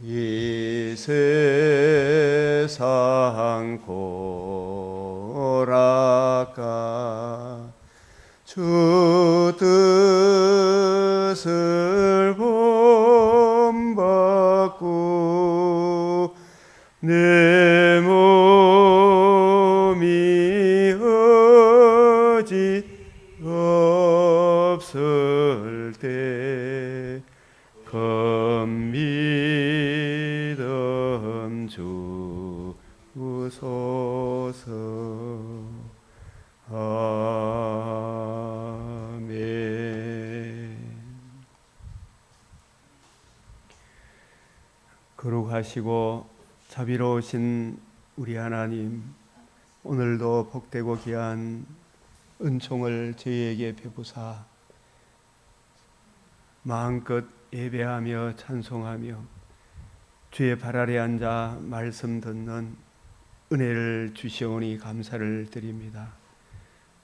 이 세상 고락가 주 뜻을 본받고 내 몸이 없을 때 믿음 주소서. 아멘. 거룩하시고 자비로우신 우리 하나님, 오늘도 복되고 귀한 은총을 저희에게 베푸사 마음껏 예배하며 찬송하며 주의 발 아래 앉아 말씀 듣는 은혜를 주시오니 감사를 드립니다.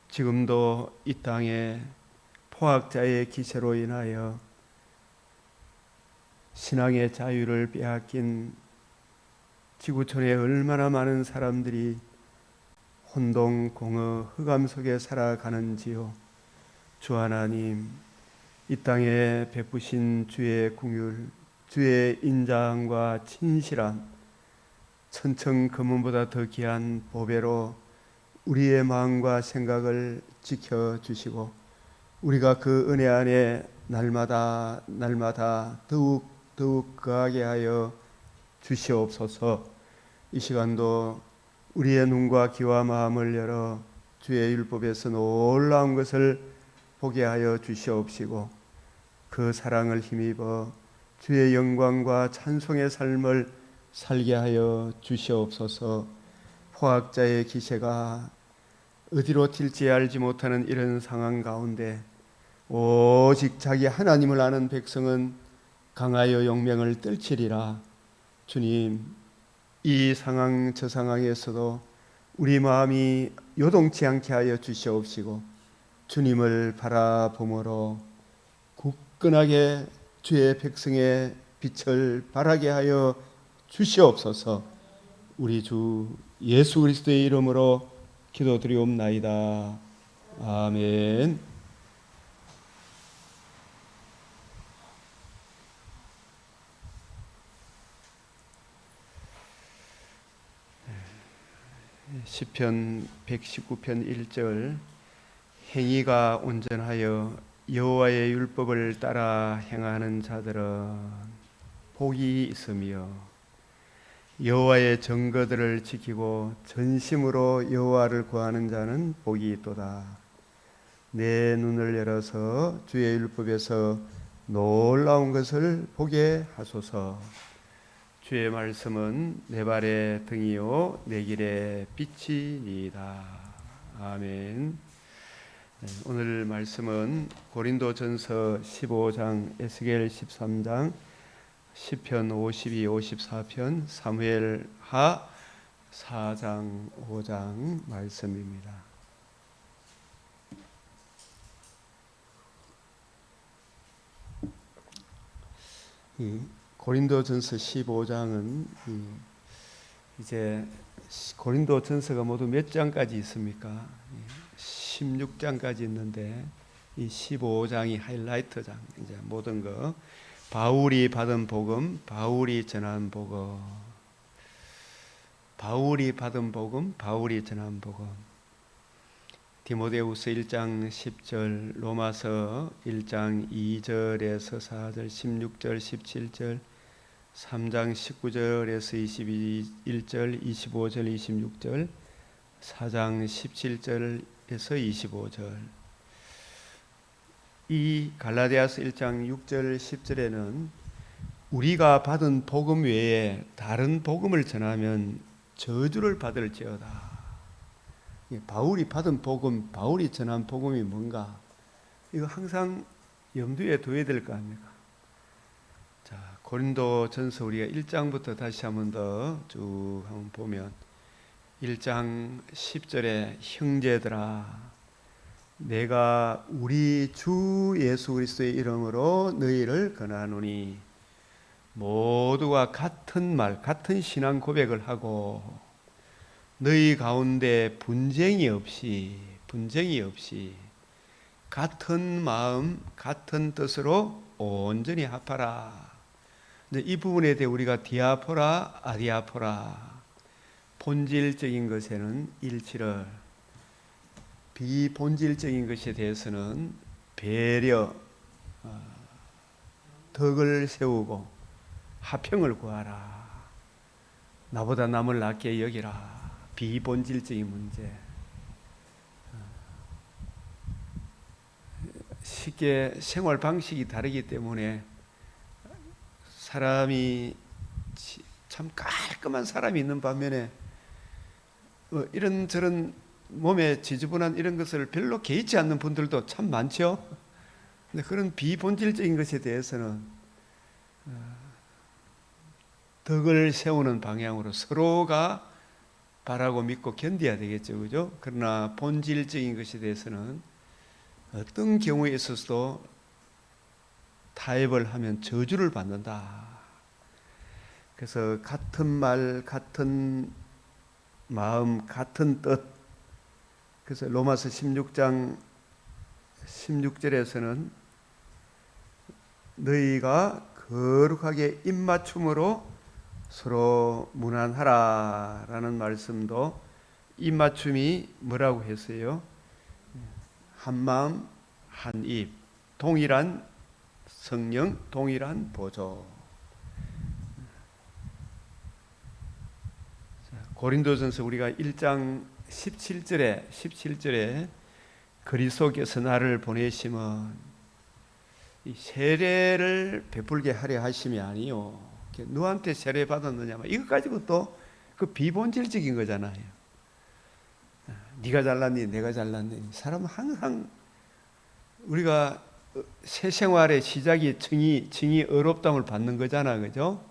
지금도 이 땅에 포악자의 기세로 인하여 신앙의 자유를 빼앗긴 지구촌에 얼마나 많은 사람들이 혼동공허 흑암 속에 살아가는지요. 주 하나님, 이 땅에 베푸신 주의 긍휼, 주의 인자함과 친실함, 천청 금은보다 더 귀한 보배로 우리의 마음과 생각을 지켜주시고 우리가 그 은혜 안에 날마다 더욱 거하게 하여 주시옵소서. 이 시간도 우리의 눈과 귀와 마음을 열어 주의 율법에서 놀라운 것을 보게 하여 주시옵시고 그 사랑을 힘입어 주의 영광과 찬송의 삶을 살게 하여 주시옵소서. 포악자의 기세가 어디로 튈지 알지 못하는 이런 상황 가운데 오직 자기 하나님을 아는 백성은 강하여 용맹을 떨치리라. 주님, 이 상황 저 상황에서도 우리 마음이 요동치 않게 하여 주시옵시고 주님을 바라봄으로 굳건하게 주의 백성의 빛을 발하게 하여 주시옵소서. 우리 주 예수 그리스도의 이름으로 기도드리옵나이다. 아멘. 시편 119편 1절 행위가 온전하여 여호와의 율법을 따라 행하는 자들은 복이 있으며 여호와의 증거들을 지키고 전심으로 여호와를 구하는 자는 복이 있도다. 내 눈을 열어서 주의 율법에서 놀라운 것을 보게 하소서. 주의 말씀은 내 발의 등이요 내 길의 빛이니이다. 아멘. 오늘 말씀은 고린도전서 15장, 에스겔 13장, 시편 52, 54편, 사무엘하 4장, 5장 말씀입니다. 고린도전서 15장은 이제 고린도전서가 모두 몇 장까지 있습니까? 16장까지 있는데 이 15장이 하이라이트장, 이제 모든 거 바울이 받은 복음, 바울이 전한 복음, 바울이 받은 복음, 바울이 전한 복음. 디모데후서 1장 10절, 로마서 1장 2절에서 4절, 16절, 17절, 3장 19절에서 21절, 25절, 26절, 4장 17절에서 25절. 이 갈라디아서 1장 6절, 10절에는 우리가 받은 복음 외에 다른 복음을 전하면 저주를 받을지어다. 바울이 받은 복음, 바울이 전한 복음이 뭔가? 이거 항상 염두에 둬야 될 거 아닙니까? 자, 고린도전서 우리가 1장부터 다시 한번 더 쭉 한번 보면 1장 10절에 형제들아 내가 우리 주 예수 그리스도의 이름으로 너희를 권하노니 모두가 같은 말, 같은 신앙 고백을 하고 너희 가운데 분쟁이 없이 같은 마음, 같은 뜻으로 온전히 합하라. 이 부분에 대해 우리가 디아포라, 아디아포라, 본질적인 것에는 일치를, 비본질적인 것에 대해서는 배려, 덕을 세우고 화평을 구하라. 나보다 남을 낮게 여기라. 비본질적인 문제. 쉽게 생활 방식이 다르기 때문에 사람이 참 깔끔한 사람이 있는 반면에 이런저런 몸에 지저분한 이런 것을 별로 개의치 않는 분들도 참 많죠. 근데 그런 비본질적인 것에 대해서는 덕을 세우는 방향으로 서로가 바라고 믿고 견뎌야 되겠죠, 그죠? 그러나 본질적인 것에 대해서는 어떤 경우에 있어서도 타협을 하면 저주를 받는다. 그래서 같은 말, 같은 마음, 같은 뜻. 그래서 로마서 16장 16절에서는 너희가 거룩하게 입맞춤으로 서로 문안하라 라는 말씀도 입맞춤이 뭐라고 했어요? 한 마음, 한 입, 동일한 성령, 동일한 보조. 고린도전서 우리가 1장 17절에 그리스도께서 나를 보내심은 이 세례를 베풀게 하려 하심이 아니요. 누구한테 세례 받았느냐? 이거 가지고 또 그 비본질적인 거잖아요. 네가 잘났니? 내가 잘났니? 사람은 항상 우리가 새 생활의 시작이 증이 어렵다움을 받는 거잖아, 그죠?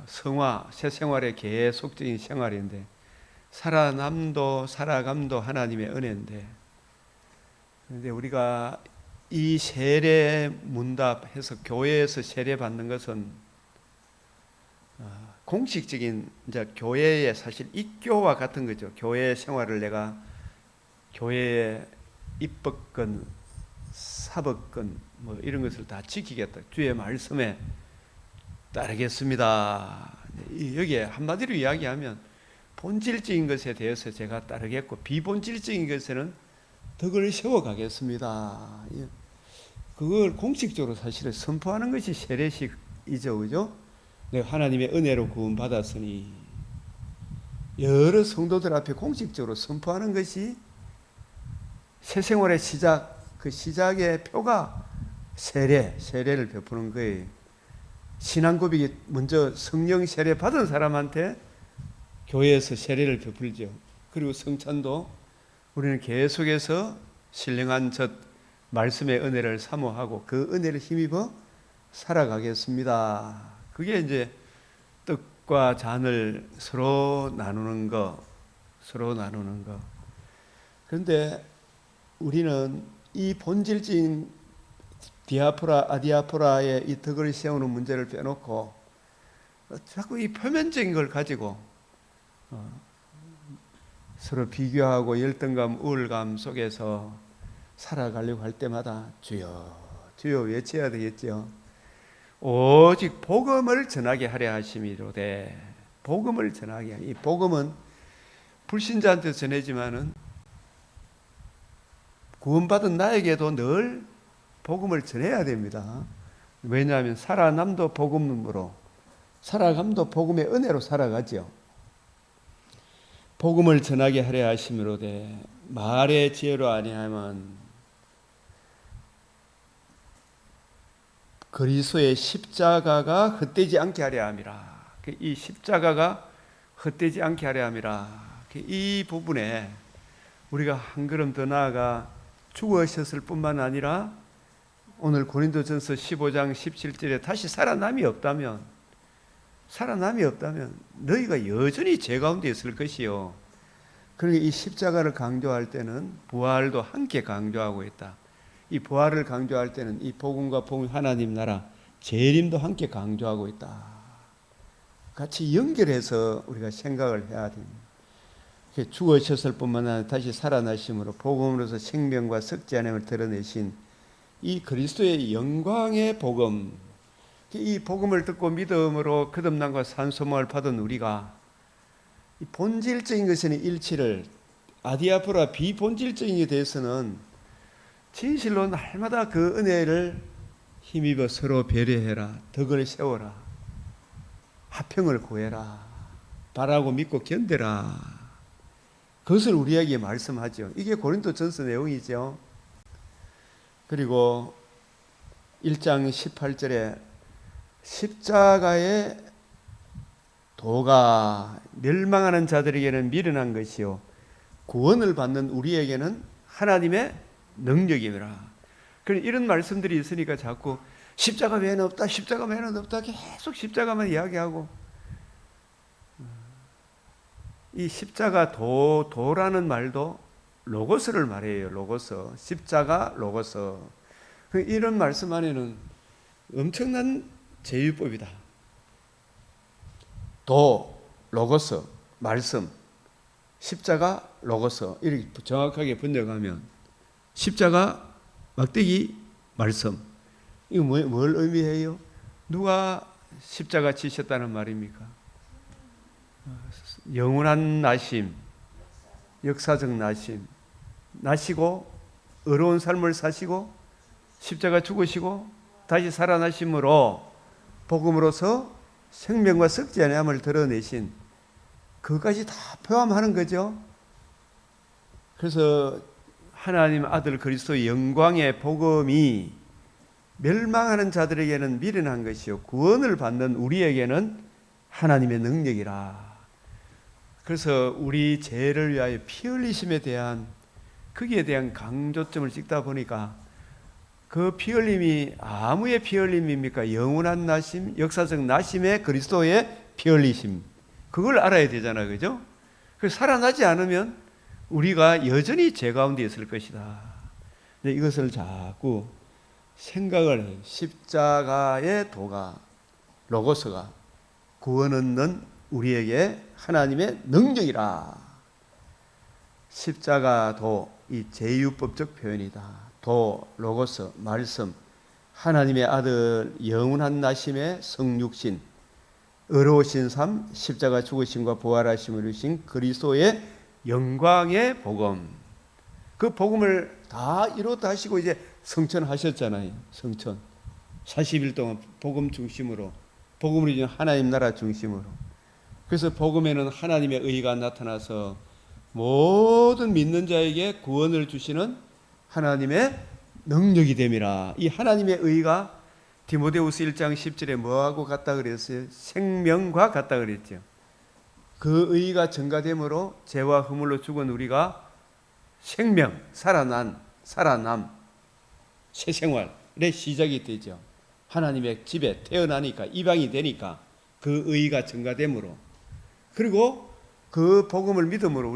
성화, 새 생활의 계속적인 생활인데 살아감도 하나님의 은혜인데, 그런데 우리가 이 세례 문답해서 교회에서 세례 받는 것은 공식적인 이제 교회의 사실 입교와 같은 거죠. 교회 생활을 내가 교회의 입법권, 사법권 뭐 이런 것을 다 지키겠다. 주의 말씀에 따르겠습니다. 여기에 한마디로 이야기하면 본질적인 것에 대해서 제가 따르겠고 비본질적인 것에는 덕을 세워가겠습니다. 그걸 공식적으로 사실은 선포하는 것이 세례식이죠, 그죠? 내가 하나님의 은혜로 구원받았으니 여러 성도들 앞에 공식적으로 선포하는 것이 새 생활의 시작, 그 시작의 표가 세례를 베푸는 거예요. 신앙고백이 먼저 성령 세례 받은 사람한테 교회에서 세례를 베풀죠. 그리고 성찬도 우리는 계속해서 신령한 젖 말씀의 은혜를 사모하고 그 은혜를 힘입어 살아가겠습니다. 그게 이제 떡과 잔을 서로 나누는 거. 그런데 우리는 이 본질적인 디아포라, 아디아포라의 이 덕을 세우는 문제를 빼놓고 자꾸 이 표면적인 걸 가지고 서로 비교하고 열등감, 우울감 속에서 살아가려고 할 때마다 주여, 주여 외쳐야 되겠죠. 오직 복음을 전하게 하려 하심이로되, 복음을 전하게. 이 복음은 불신자한테 전해지만은 구원받은 나에게도 늘 복음을 전해야 됩니다. 왜냐하면 살아남도 복음으로, 살아감도 복음의 은혜로 살아가죠. 복음을 전하게 하려 하심이로되 말의 지혜로 아니하면 그리스도의 십자가가 헛되지 않게 하려 함이라. 이 십자가가 헛되지 않게 하려 함이라. 이 부분에 우리가 한 걸음 더 나아가 죽으셨을 뿐만 아니라 오늘 고린도전서 15장 17절에 다시 살아남이 없다면 너희가 여전히 죄 가운데 있을 것이요. 그러니 이 십자가를 강조할 때는 부활도 함께 강조하고 있다. 이 부활을 강조할 때는 이 복음과 복음 하나님 나라 재림도 함께 강조하고 있다. 같이 연결해서 우리가 생각을 해야 됩니다. 죽으셨을 뿐만 아니라 다시 살아나심으로 복음으로서 생명과 썩지 않음을 드러내신 이 그리스도의 영광의 복음, 이 복음을 듣고 믿음으로 거듭남과 산소망을 받은 우리가 이 본질적인 것에는 일치를, 아디아포라 비본질적인 것에 대해서는 진실로 날마다 그 은혜를 힘입어 서로 배려해라, 덕을 세워라, 화평을 구해라, 바라고 믿고 견뎌라, 그것을 우리에게 말씀하죠. 이게 고린도전서 내용이죠. 그리고 1장 18절에 십자가의 도가 멸망하는 자들에게는 미련한 것이요 구원을 받는 우리에게는 하나님의 능력이라. 이런 말씀들이 있으니까 자꾸 십자가 외에는 없다, 십자가 외에는 없다, 계속 십자가만 이야기하고, 이 십자가 도라는 말도 로고스를 말해요. 로고스, 십자가 로고스. 이런 말씀 안에는 엄청난 제휴법이다. 도, 로고스, 말씀, 십자가, 로고스 이렇게 정확하게 번역하면 십자가, 막대기, 말씀. 이거 뭘 의미해요? 누가 십자가 지셨다는 말입니까? 영원한 나심, 역사적 나심, 나시고 어려운 삶을 사시고 십자가 죽으시고 다시 살아나심으로 복음으로서 생명과 썩지 아니함을 드러내신 그것까지 다 포함하는 거죠. 그래서 하나님 아들 그리스도의 영광의 복음이 멸망하는 자들에게는 미련한 것이요 구원을 받는 우리에게는 하나님의 능력이라. 그래서 우리 죄를 위하여 피 흘리심에 대한 거기에 대한 강조점을 찍다 보니까 그 피 흘림이 아무의 피 흘림입니까? 영원한 나심, 역사적 나심의 그리스도의 피 흘리심. 그걸 알아야 되잖아요. 그죠? 그래서 살아나지 않으면 우리가 여전히 죄 가운데 있을 것이다. 근데 이것을 자꾸 생각을 해요. 십자가의 도가, 로고스가 구원 얻는 우리에게 하나님의 능력이라. 십자가 도, 이 제휴법적 표현이다. 도, 로고스, 말씀, 하나님의 아들 영원한 나심의 성육신, 어려우신 삶, 십자가 죽으심과 부활하심을 이루신 그리스도의 영광의 복음. 그 복음을 다 이루었다 하시고 이제 성천하셨잖아요. 성천. 40일 동안 복음 중심으로, 복음을 이루는 하나님 나라 중심으로. 그래서 복음에는 하나님의 의가 나타나서 모든 믿는 자에게 구원을 주시는 하나님의 능력이 됨이라. 이 하나님의 의가 디모데후서 1장 10절에 뭐하고 같다 그랬어요? 생명과 같다 그랬죠. 그 의가 증가됨으로 죄와 허물로 죽은 우리가 생명, 살아남, 새 생활의 시작이 되죠. 하나님의 집에 태어나니까, 입양이 되니까 그 의가 증가됨으로, 그리고 그 복음을 믿음으로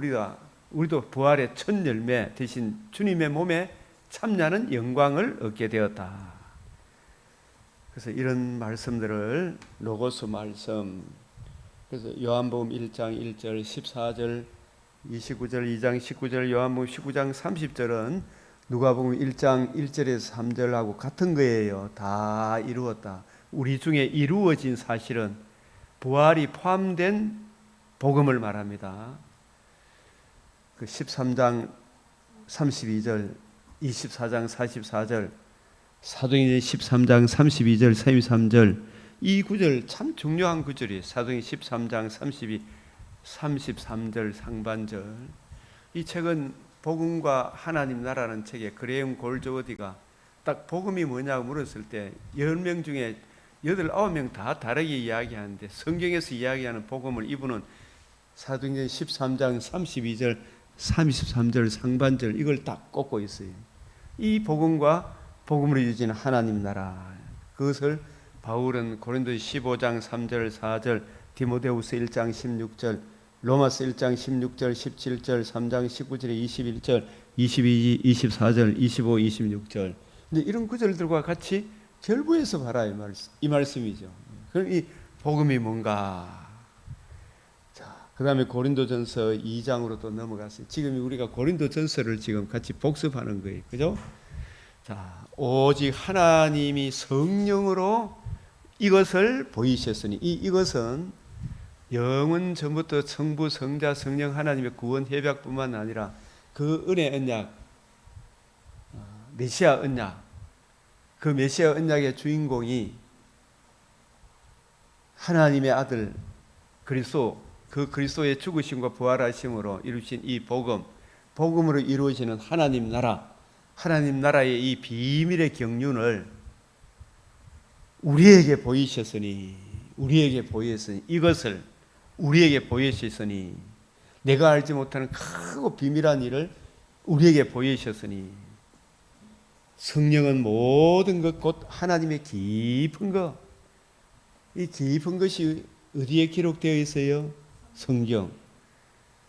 우리도 부활의 첫 열매 대신 주님의 몸에 참여하는 영광을 얻게 되었다. 그래서 이런 말씀들을 로고스 말씀, 그래서 요한복음 1장 1절, 14절, 29절, 2장 19절, 요한복음 19장 30절은 누가복음 1장 1절에서 3절하고 같은 거예요. 다 이루었다. 우리 중에 이루어진 사실은 부활이 포함된 복음을 말합니다. 그 13장 32절, 24장 44절, 사도행전 13장 32절, 33절, 이 구절 참 중요한 구절이에요. 사도행전 13장 33절 상반절. 이 책은 복음과 하나님 나라는 책에 그레임 골조어디가 딱 복음이 뭐냐고 물었을 때 10명 중에 8, 9명 다 다르게 이야기하는데 성경에서 이야기하는 복음을 이분은 사도행전 13장 32절, 33절 상반절 이걸 딱 꼽고 있어요. 이 복음과 복음으로 이루어지는 하나님 나라, 그것을 바울은 고린도서 15장 3절 4절, 디모데후서 1장 16절, 로마서 1장 16절 17절, 3장 19절에 21절, 22, 24절, 25, 26절, 근데 이런 구절들과 같이 결부해서 봐라 이 말씀이죠. 그럼 이 복음이 뭔가? 자, 그다음에 고린도전서 2장으로 또 넘어갔어요. 지금 우리가 고린도전서를 지금 같이 복습하는 거예요. 그죠? 자, 오직 하나님이 성령으로 이것을 보이셨으니 이것은 영원 전부터 성부, 성자, 성령 하나님의 구원 협약뿐만 아니라 그 은혜 언약, 메시아 언약, 그 메시아 언약의 주인공이 하나님의 아들 그리스도, 그 그리스도의 죽으심과 부활하심으로 이루신 이 복음으로 이루어지는 하나님 나라의 이 비밀의 경륜을 우리에게 보이셨으니 이것을 우리에게 보이셨으니, 내가 알지 못하는 크고 비밀한 일을 우리에게 보이셨으니, 성령은 모든 것 곧 하나님의 깊은 것, 이 깊은 것이 어디에 기록되어 있어요? 성경.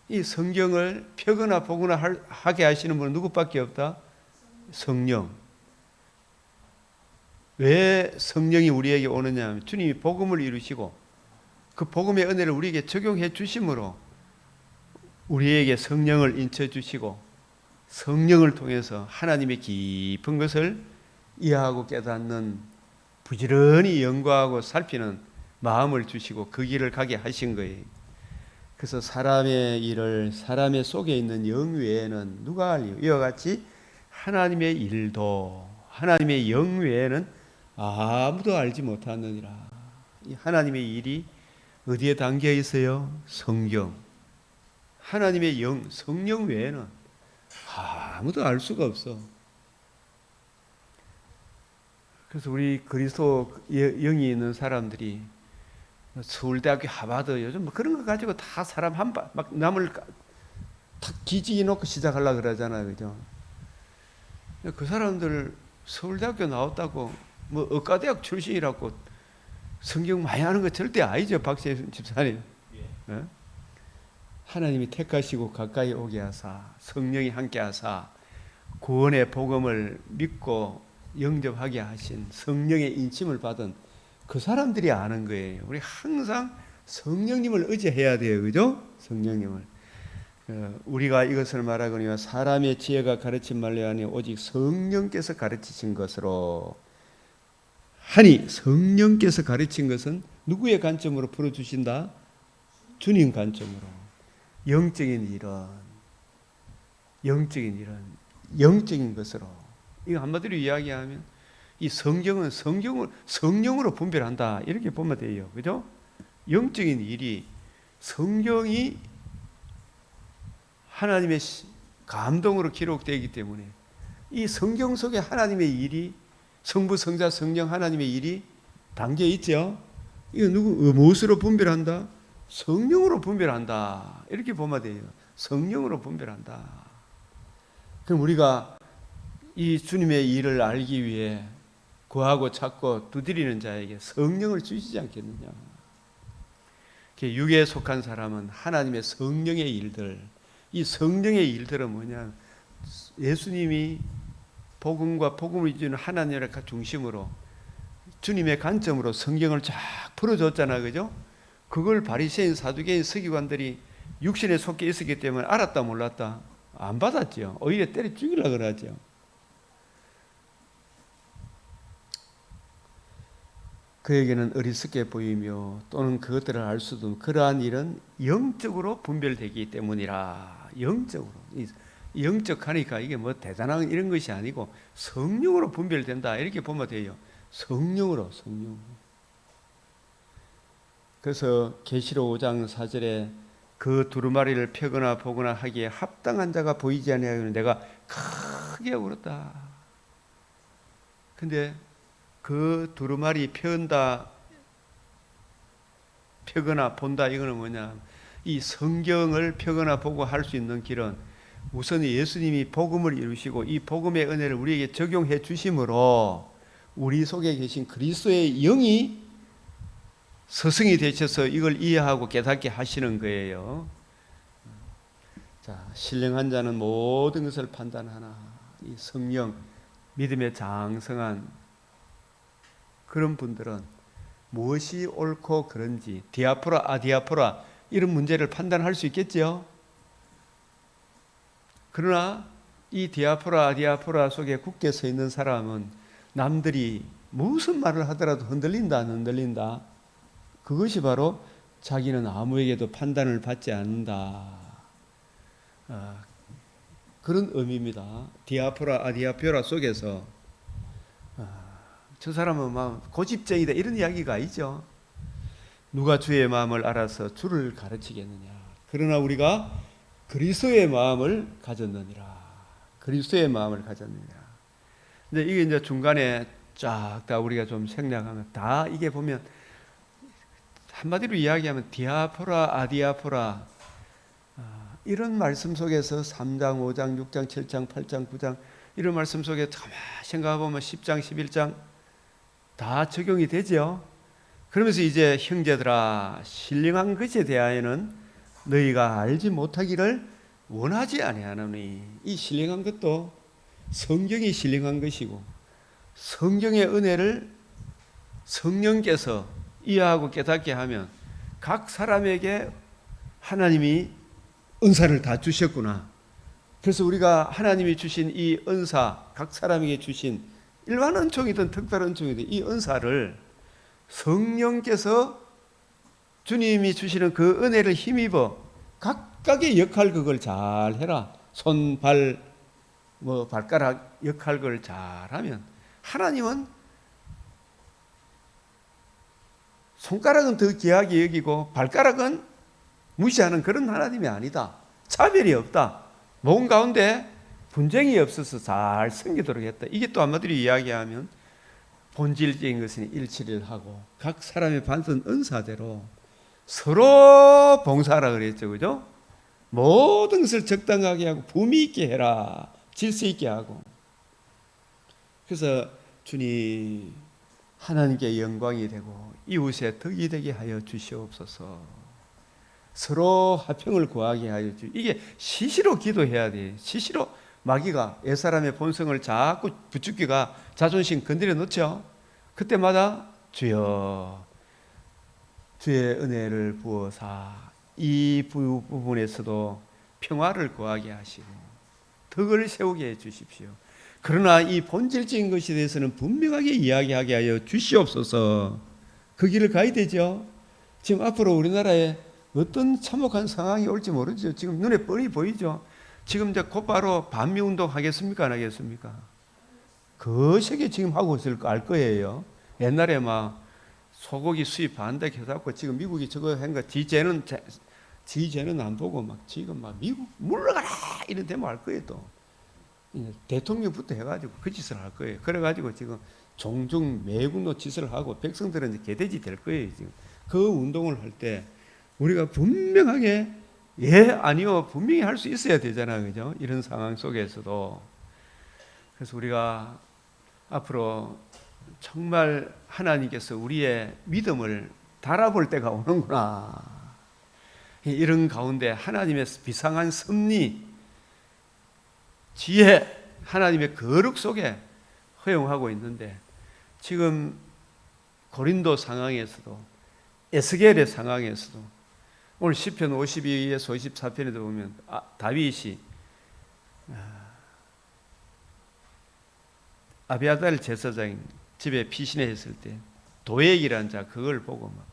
이 성경을 펴거나 보거나 하게 하시는 분은 누구밖에 없다? 성령. 왜 성령이 우리에게 오느냐 하면 주님이 복음을 이루시고 그 복음의 은혜를 우리에게 적용해 주심으로 우리에게 성령을 인쳐 주시고 성령을 통해서 하나님의 깊은 것을 이해하고 깨닫는 부지런히 연구하고 살피는 마음을 주시고 그 길을 가게 하신 거예요. 그래서 사람의 일을 사람의 속에 있는 영 외에는 누가 알리요? 이와 같이 하나님의 일도 하나님의 영 외에는 아무도 알지 못하느니라. 이 하나님의 일이 어디에 담겨 있어요? 성경. 하나님의 영, 성령 외에는 아무도 알 수가 없어. 그래서 우리 그리스도 영이 있는 사람들이 서울대학교 하버드 요즘 뭐 그런 거 가지고 다 사람 막 남을 탁 기지개 놓고 시작하려고 그러잖아요. 그죠? 그 사람들 서울대학교 나왔다고 뭐 의과대학 출신이라고 성경 많이 하는 거 절대 아니죠. 박세훈 집사님. 네? 하나님이 택하시고 가까이 오게 하사 성령이 함께 하사 구원의 복음을 믿고 영접하게 하신 성령의 인침을 받은 그 사람들이 아는 거예요. 우리 항상 성령님을 의지해야 돼요. 그죠? 성령님을. 우리가 이것을 말하거니와 사람의 지혜가 가르친 말로 아니 오직 성령께서 가르치신 것으로 하니, 성령께서 가르친 것은 누구의 관점으로 풀어주신다? 주님 관점으로. 영적인 것으로. 이거 한마디로 이야기하면 이 성경은 성령으로 분별한다. 이렇게 보면 돼요. 그죠? 영적인 일이 성경이 하나님의 감동으로 기록되기 때문에 이 성경 속에 하나님의 일이 성부, 성자, 성령 하나님의 일이 담겨 있죠. 이거 무엇으로 분별한다? 성령으로 분별한다. 이렇게 보면 돼요. 성령으로 분별한다. 그럼 우리가 이 주님의 일을 알기 위해 구하고 찾고 두드리는 자에게 성령을 주시지 않겠느냐. 육에 속한 사람은 하나님의 성령의 일들, 이 성령의 일들은 뭐냐? 예수님이 복음과 복음을 주는 하나님을 중심으로 주님의 관점으로 성경을 쫙 풀어줬잖아요. 그죠? 그걸 바리새인, 사두개인, 서기관들이 육신에 속해 있었기 때문에 알았다 몰랐다? 안 받았죠. 오히려 때려 죽이려고 그러죠. 그에게는 어리석게 보이며 또는 그것들을 알 수도 없는 그러한 일은 영적으로 분별되기 때문이라. 영적으로. 영적하니까 이게 뭐 대단한 이런 것이 아니고 성령으로 분별된다. 이렇게 보면 돼요. 성령으로. 그래서 계시록 5장 4절에 그 두루마리를 펴거나 보거나 하기에 합당한 자가 보이지 아니하여 내가 크게 울었다. 근데 그 두루마리 펴거나 본다 이거는 뭐냐? 이 성경을 펴거나 보고 할 수 있는 길은 우선 예수님이 복음을 이루시고 이 복음의 은혜를 우리에게 적용해 주심으로 우리 속에 계신 그리스도의 영이 스승이 되셔서 이걸 이해하고 깨닫게 하시는 거예요. 자, 신령한 자는 모든 것을 판단하나. 이 성령, 믿음의 장성한 그런 분들은 무엇이 옳고 그른지 디아포라 아디아포라 이런 문제를 판단할 수 있겠죠. 그러나 이 디아포라 아디아포라 속에 굳게 서 있는 사람은 남들이 무슨 말을 하더라도 흔들린다 안 흔들린다. 그것이 바로 자기는 아무에게도 판단을 받지 않는다. 그런 의미입니다. 디아포라 아디아포라 속에서 저 사람은 막 고집쟁이다 이런 이야기가 아니죠. 누가 주의 마음을 알아서 주를 가르치겠느냐. 그러나 우리가 그리스도의 마음을 가졌느니라. 그리스도의 마음을 가졌느니라. 근데 이게 이제 중간에 쫙 다 우리가 좀 생략하면 다 이게 보면 한마디로 이야기하면 디아포라 아디아포라 이런 말씀 속에서 3장, 5장, 6장, 7장, 8장, 9장 이런 말씀 속에 가만히 생각해보면 10장, 11장 다 적용이 되죠. 그러면서 이제 형제들아 신령한 것에 대하여는 너희가 알지 못하기를 원하지 아니하노니 이 신령한 것도 성경이 신령한 것이고 성경의 은혜를 성령께서 이해하고 깨닫게 하면 각 사람에게 하나님이 은사를 다 주셨구나. 그래서 우리가 하나님이 주신 이 은사, 각 사람에게 주신 일반 은총이든 특별 은총이든 이 은사를 성령께서 주님이 주시는 그 은혜를 힘입어 각각의 역할 그걸 잘 해라. 손, 발, 발가락 역할 그걸 잘하면 하나님은 손가락은 더 귀하게 여기고 발가락은 무시하는 그런 하나님이 아니다. 차별이 없다. 몸 가운데 분쟁이 없어서 잘 섬기도록 했다. 이게 또 한마디로 이야기하면 본질적인 것은 일치를 하고 각 사람의 받은 은사대로 서로 봉사하라 그랬죠. 그죠? 모든 것을 적당하게 하고 품위 있게 해라. 질서 있게 하고. 그래서 주님 하나님께 영광이 되고 이웃에 덕이 되게 하여 주시옵소서. 서로 화평을 구하게 하여 주. 이게 시시로 기도해야 돼. 시시로 마귀가 옛사람의 본성을 자꾸 부추기가 자존심 건드려 놓죠. 그때마다 주여 주의 은혜를 부어사 이 부분에서도 평화를 구하게 하시고 덕을 세우게 해 주십시오. 그러나 이 본질적인 것에 대해서는 분명하게 이야기하게 하여 주시옵소서. 그 길을 가야 되죠. 지금 앞으로 우리나라에 어떤 참혹한 상황이 올지 모르죠. 지금 눈에 뻔히 보이죠. 지금 이제 곧바로 반미운동 하겠습니까? 안 하겠습니까? 거세게 지금 하고 있을 거 알 거예요. 옛날에 막 소고기 수입 반대 해갖고 지금 미국이 저거 한 거 지쟤는 안 보고 막 지금 막 미국 물러가라 이런 데모 할 거예요. 또 대통령부터 해가지고 그 짓을 할 거예요. 그래가지고 지금 종종 매국노 짓을 하고 백성들은 이제 개돼지 될 거예요. 지금 그 운동을 할 때 우리가 분명하게 아니요 분명히 할 수 있어야 되잖아요. 그죠? 이런 상황 속에서도. 그래서 우리가 앞으로 정말 하나님께서 우리의 믿음을 달아볼 때가 오는구나. 이런 가운데 하나님의 비상한 섭리, 지혜, 하나님의 거룩 속에 허용하고 있는데 지금 고린도 상황에서도 에스겔의 상황에서도 오늘 시편 52에서 54편에도 보면 다윗이 아비아달 제사장 집에 피신해 했을 때 도액이라는 자 그걸 보고 막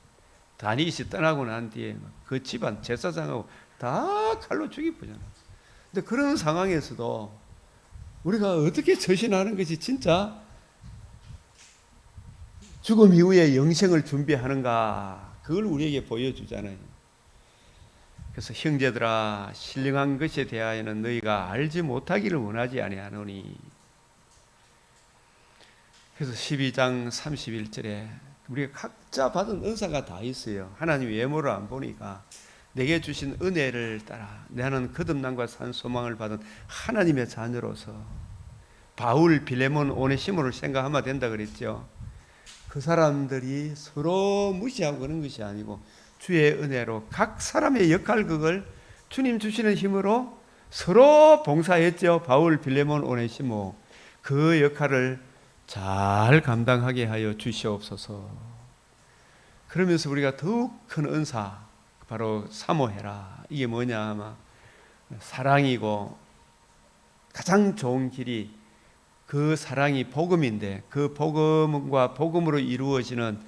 다윗이 떠나고 난 뒤에 그 집안 제사장하고 다 칼로 죽이고잖아. 근데 그런 상황에서도 우리가 어떻게 처신하는 것이 진짜 죽음 이후에 영생을 준비하는가 그걸 우리에게 보여주잖아요. 그래서 형제들아 신령한 것에 대하여는 너희가 알지 못하기를 원하지 아니하노니. 그래서 12장 31절에 우리가 각자 받은 은사가 다 있어요. 하나님 외모를 안 보니까 내게 주신 은혜를 따라 나는 거듭남과 산 소망을 받은 하나님의 자녀로서 바울, 빌레몬, 오네시모를 생각하면 된다 그랬죠. 그 사람들이 서로 무시하고 그런 것이 아니고 주의 은혜로 각 사람의 역할극을 주님 주시는 힘으로 서로 봉사했죠. 바울, 빌레몬, 오네시모 그 역할을 잘 감당하게 하여 주시옵소서. 그러면서 우리가 더욱 큰 은사, 바로 사모해라. 이게 뭐냐 아마 사랑이고, 가장 좋은 길이 그 사랑이 복음인데, 그 복음과 복음으로 이루어지는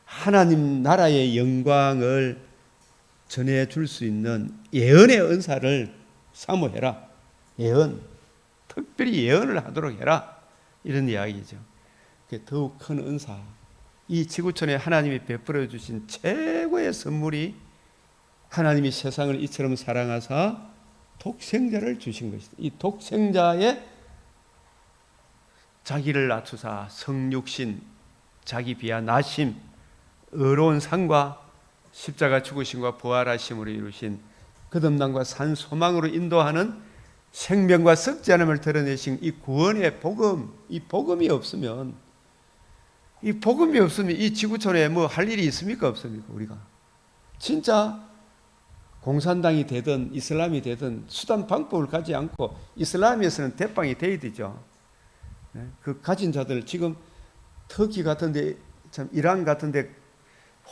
하나님 나라의 영광을 전해줄 수 있는 예언의 은사를 사모해라. 예언, 특별히 예언을 하도록 해라, 이런 이야기죠. 더욱 큰 은사, 이 지구촌에 하나님이 베풀어 주신 최고의 선물이 하나님이 세상을 이처럼 사랑하사 독생자를 주신 것이다. 이 독생자의 자기를 낮추사 성육신, 자기 비하 나심, 의로운 상과 십자가 죽으심과 부활하심으로 이루신 거듭남과 산 소망으로 인도하는 생명과 썩지 않음을 드러내신 이 구원의 복음, 이 복음이 없으면 이 지구촌에 뭐 할 일이 있습니까? 없습니까? 우리가 진짜 공산당이 되든 이슬람이 되든 수단 방법을 가지 않고 이슬람에서는 대빵이 돼야 되죠. 그 가진 자들, 지금 터키 같은데, 참 이란 같은데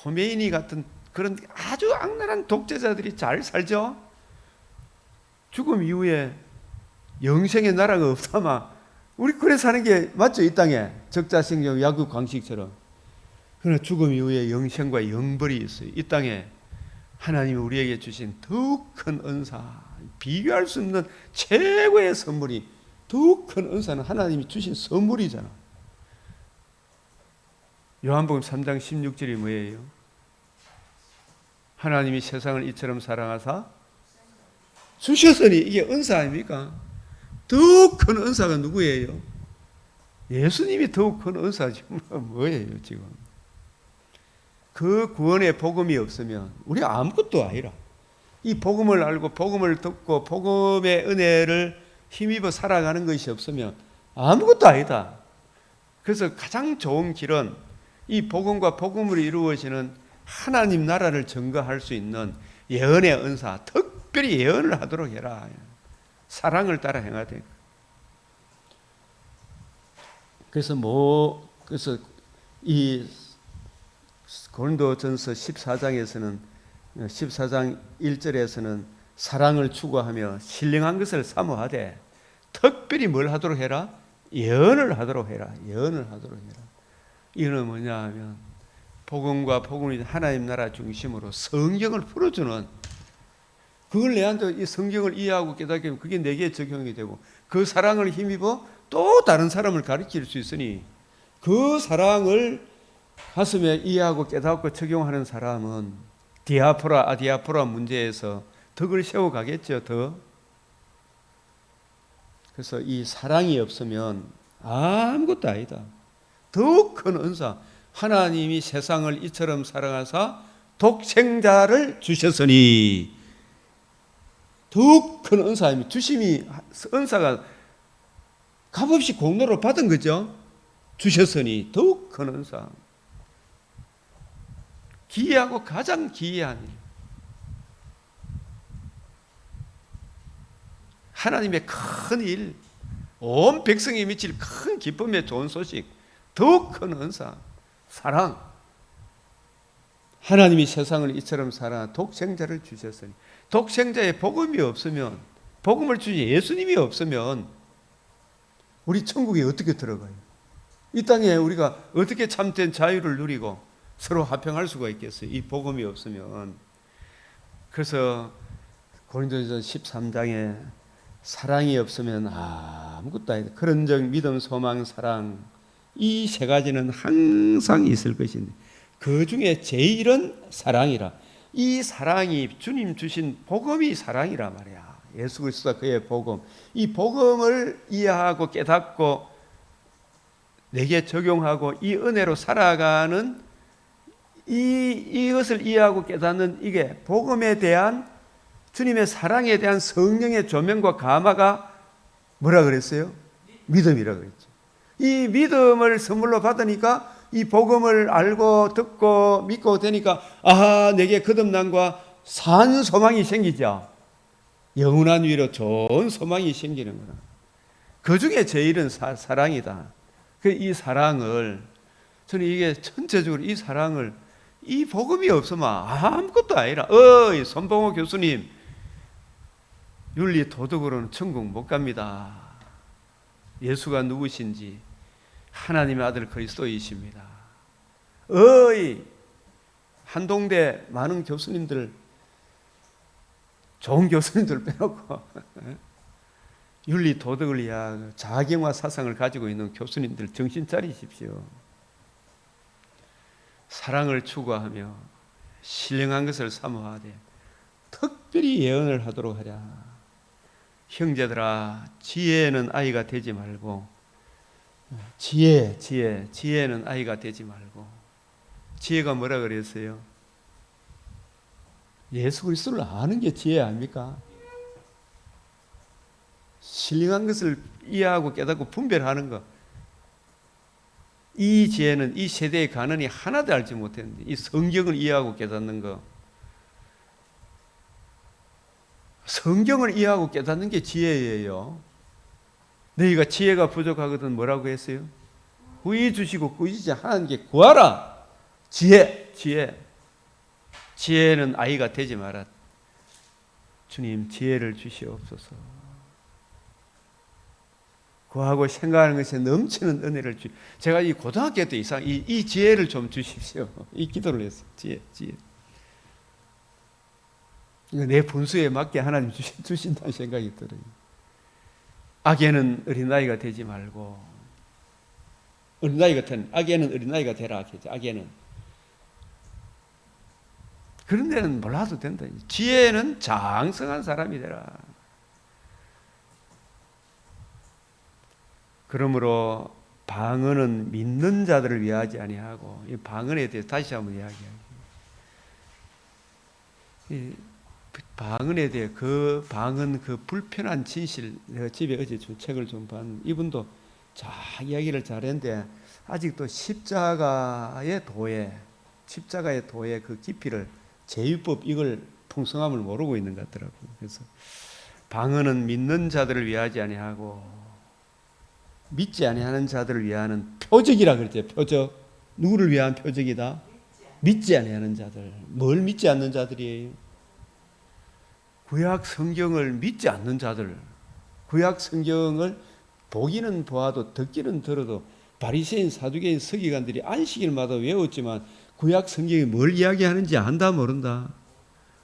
호메이니 같은 그런 아주 악랄한 독재자들이 잘 살죠. 죽음 이후에 영생의 나라가 없다마 우리 그래 사는 게 맞죠? 이 땅에 적자생존 야구 광식처럼. 그러나 죽음 이후에 영생과 영벌이 있어요. 이 땅에 하나님이 우리에게 주신 더욱 큰 은사, 비교할 수 없는 최고의 선물이, 더욱 큰 은사는 하나님이 주신 선물이잖아. 요한복음 3장 16절이 뭐예요? 하나님이 세상을 이처럼 사랑하사 주셨으니, 이게 은사 아닙니까? 더욱 큰 은사가 누구예요? 예수님이 더욱 큰 은사지 뭐예요 지금? 그 구원의 복음이 없으면 우리 아무것도 아니라, 이 복음을 알고 복음을 듣고 복음의 은혜를 힘입어 살아가는 것이 없으면 아무것도 아니다. 그래서 가장 좋은 길은 이 복음과 복음으로 이루어지는 하나님 나라를 증거할 수 있는 예언의 은사, 특별히 예언을 하도록 해라. 사랑을 따라 행하되. 그래서 이 고린도전서 14장에서는 14장 1절에서는 사랑을 추구하며 신령한 것을 사모하되, 특별히 뭘 하도록 해라? 예언을 하도록 해라. 예언을 하도록 해라. 이거는 뭐냐 하면 복음과 복음이 하나님 나라 중심으로 성경을 풀어주는, 그걸 내한테 이 성경을 이해하고 깨닫게 하면 그게 내게 적용이 되고, 그 사랑을 힘입어 또 다른 사람을 가르칠 수 있으니, 그 사랑을 가슴에 이해하고 깨닫고 적용하는 사람은 디아포라 아디아포라 문제에서 덕을 세워가겠죠. 더. 그래서 이 사랑이 없으면 아무것도 아니다. 더욱 큰 은사, 하나님이 세상을 이처럼 사랑하사 독생자를 주셨으니, 더욱 큰 은사입니다. 주심이, 은사가 값없이 공로로 받은 거죠. 주셨으니 더욱 큰 은사, 기이하고 가장 기이한 일, 하나님의 큰 일, 온 백성이 미칠 큰 기쁨의 좋은 소식, 더욱 큰 은사, 사랑. 하나님이 세상을 이처럼 사랑하 독생자를 주셨으니, 독생자의 복음이 없으면, 복음을 주신 예수님이 없으면 우리 천국에 어떻게 들어가요? 이 땅에 우리가 어떻게 참된 자유를 누리고 서로 화평할 수가 있겠어요? 이 복음이 없으면. 그래서 고린도전서 13장에 사랑이 없으면 아무것도 아니다. 그런즉 믿음, 소망, 사랑, 이 세 가지는 항상 있을 것인데 그 중에 제일은 사랑이라. 이 사랑이 주님 주신 복음이 사랑이라 말이야. 예수 그리스도가 그의 복음, 이 복음을 이해하고 깨닫고 내게 적용하고 이 은혜로 살아가는 이것을 이해하고 깨닫는, 이게 복음에 대한, 주님의 사랑에 대한 성령의 조명과 감화가 뭐라 그랬어요? 믿음이라 그랬죠. 이 믿음을 선물로 받으니까 이 복음을 알고 듣고 믿고 되니까 내게 거듭남과 산 소망이 생기죠. 영원한 위로 좋은 소망이 생기는 거라. 그 중에 제일은 사랑이다. 이 사랑을, 저는 이게 전체적으로 이 사랑을, 이 복음이 없으면 아무것도 아니라, 손봉호 교수님, 윤리 도덕으로는 천국 못 갑니다. 예수가 누구신지, 하나님의 아들 그리스도이십니다. 한동대 많은 교수님들, 좋은 교수님들 빼놓고 윤리 도덕을 위한 자경화 사상을 가지고 있는 교수님들 정신 차리십시오. 사랑을 추구하며 신령한 것을 사모하되 특별히 예언을 하도록 하랴. 형제들아, 지혜는 아이가 되지 말고, 지혜는 아이가 되지 말고. 지혜가 뭐라 그랬어요? 예수 그리스도를 아는 게 지혜 아닙니까? 신령한 것을 이해하고 깨닫고 분별하는 것. 이 지혜는 이 세대의 가난이 하나도 알지 못했는데, 이 성경을 이해하고 깨닫는 것. 성경을 이해하고 깨닫는 게 지혜예요. 너희가 지혜가 부족하거든 뭐라고 했어요? 구히 주시고 꾸짖지 하나님께 구하라. 지혜는 아이가 되지 마라. 주님, 지혜를 주시옵소서. 구하고 생각하는 것에 넘치는 은혜를 제가 이 고등학교 때 이상 이 지혜를 좀 주십시오. 이 기도를 했어요. 지혜. 이거 내 분수에 맞게 하나님 주신다는 생각이 들어요. 악에는 어린아이가 되지 말고, 어린아이 같은, 악에는 어린아이가 되라 하겠죠. 악에는. 그런 데는 몰라도 된다. 지혜는 장성한 사람이 되라. 그러므로 방언은 믿는 자들을 위하지 아니하고, 이 방언에 대해서 다시 한번 이야기하기. 이 방언에 대해 그 불편한 진실, 내가 집에 어제 책을 좀 봤는데 이분도 잘 이야기를 잘했는데 아직도 십자가의 도의 그 깊이를, 제유법 이걸 풍성함을 모르고 있는 것 같더라고요. 그래서 방언은 믿는 자들을 위하지 아니하고 믿지 아니하는 자들을 위하는 표적이라 그랬죠. 표적. 누구를 위한 표적이다? 믿지 아니하는 자들. 뭘 믿지 않는 자들이에요? 구약 성경을 믿지 않는 자들. 구약 성경을 보기는 보아도 듣기는 들어도 바리새인, 사두개인, 서기관들이 안식일마다 외웠지만 구약 성경이 뭘 이야기하는지 안다 모른다.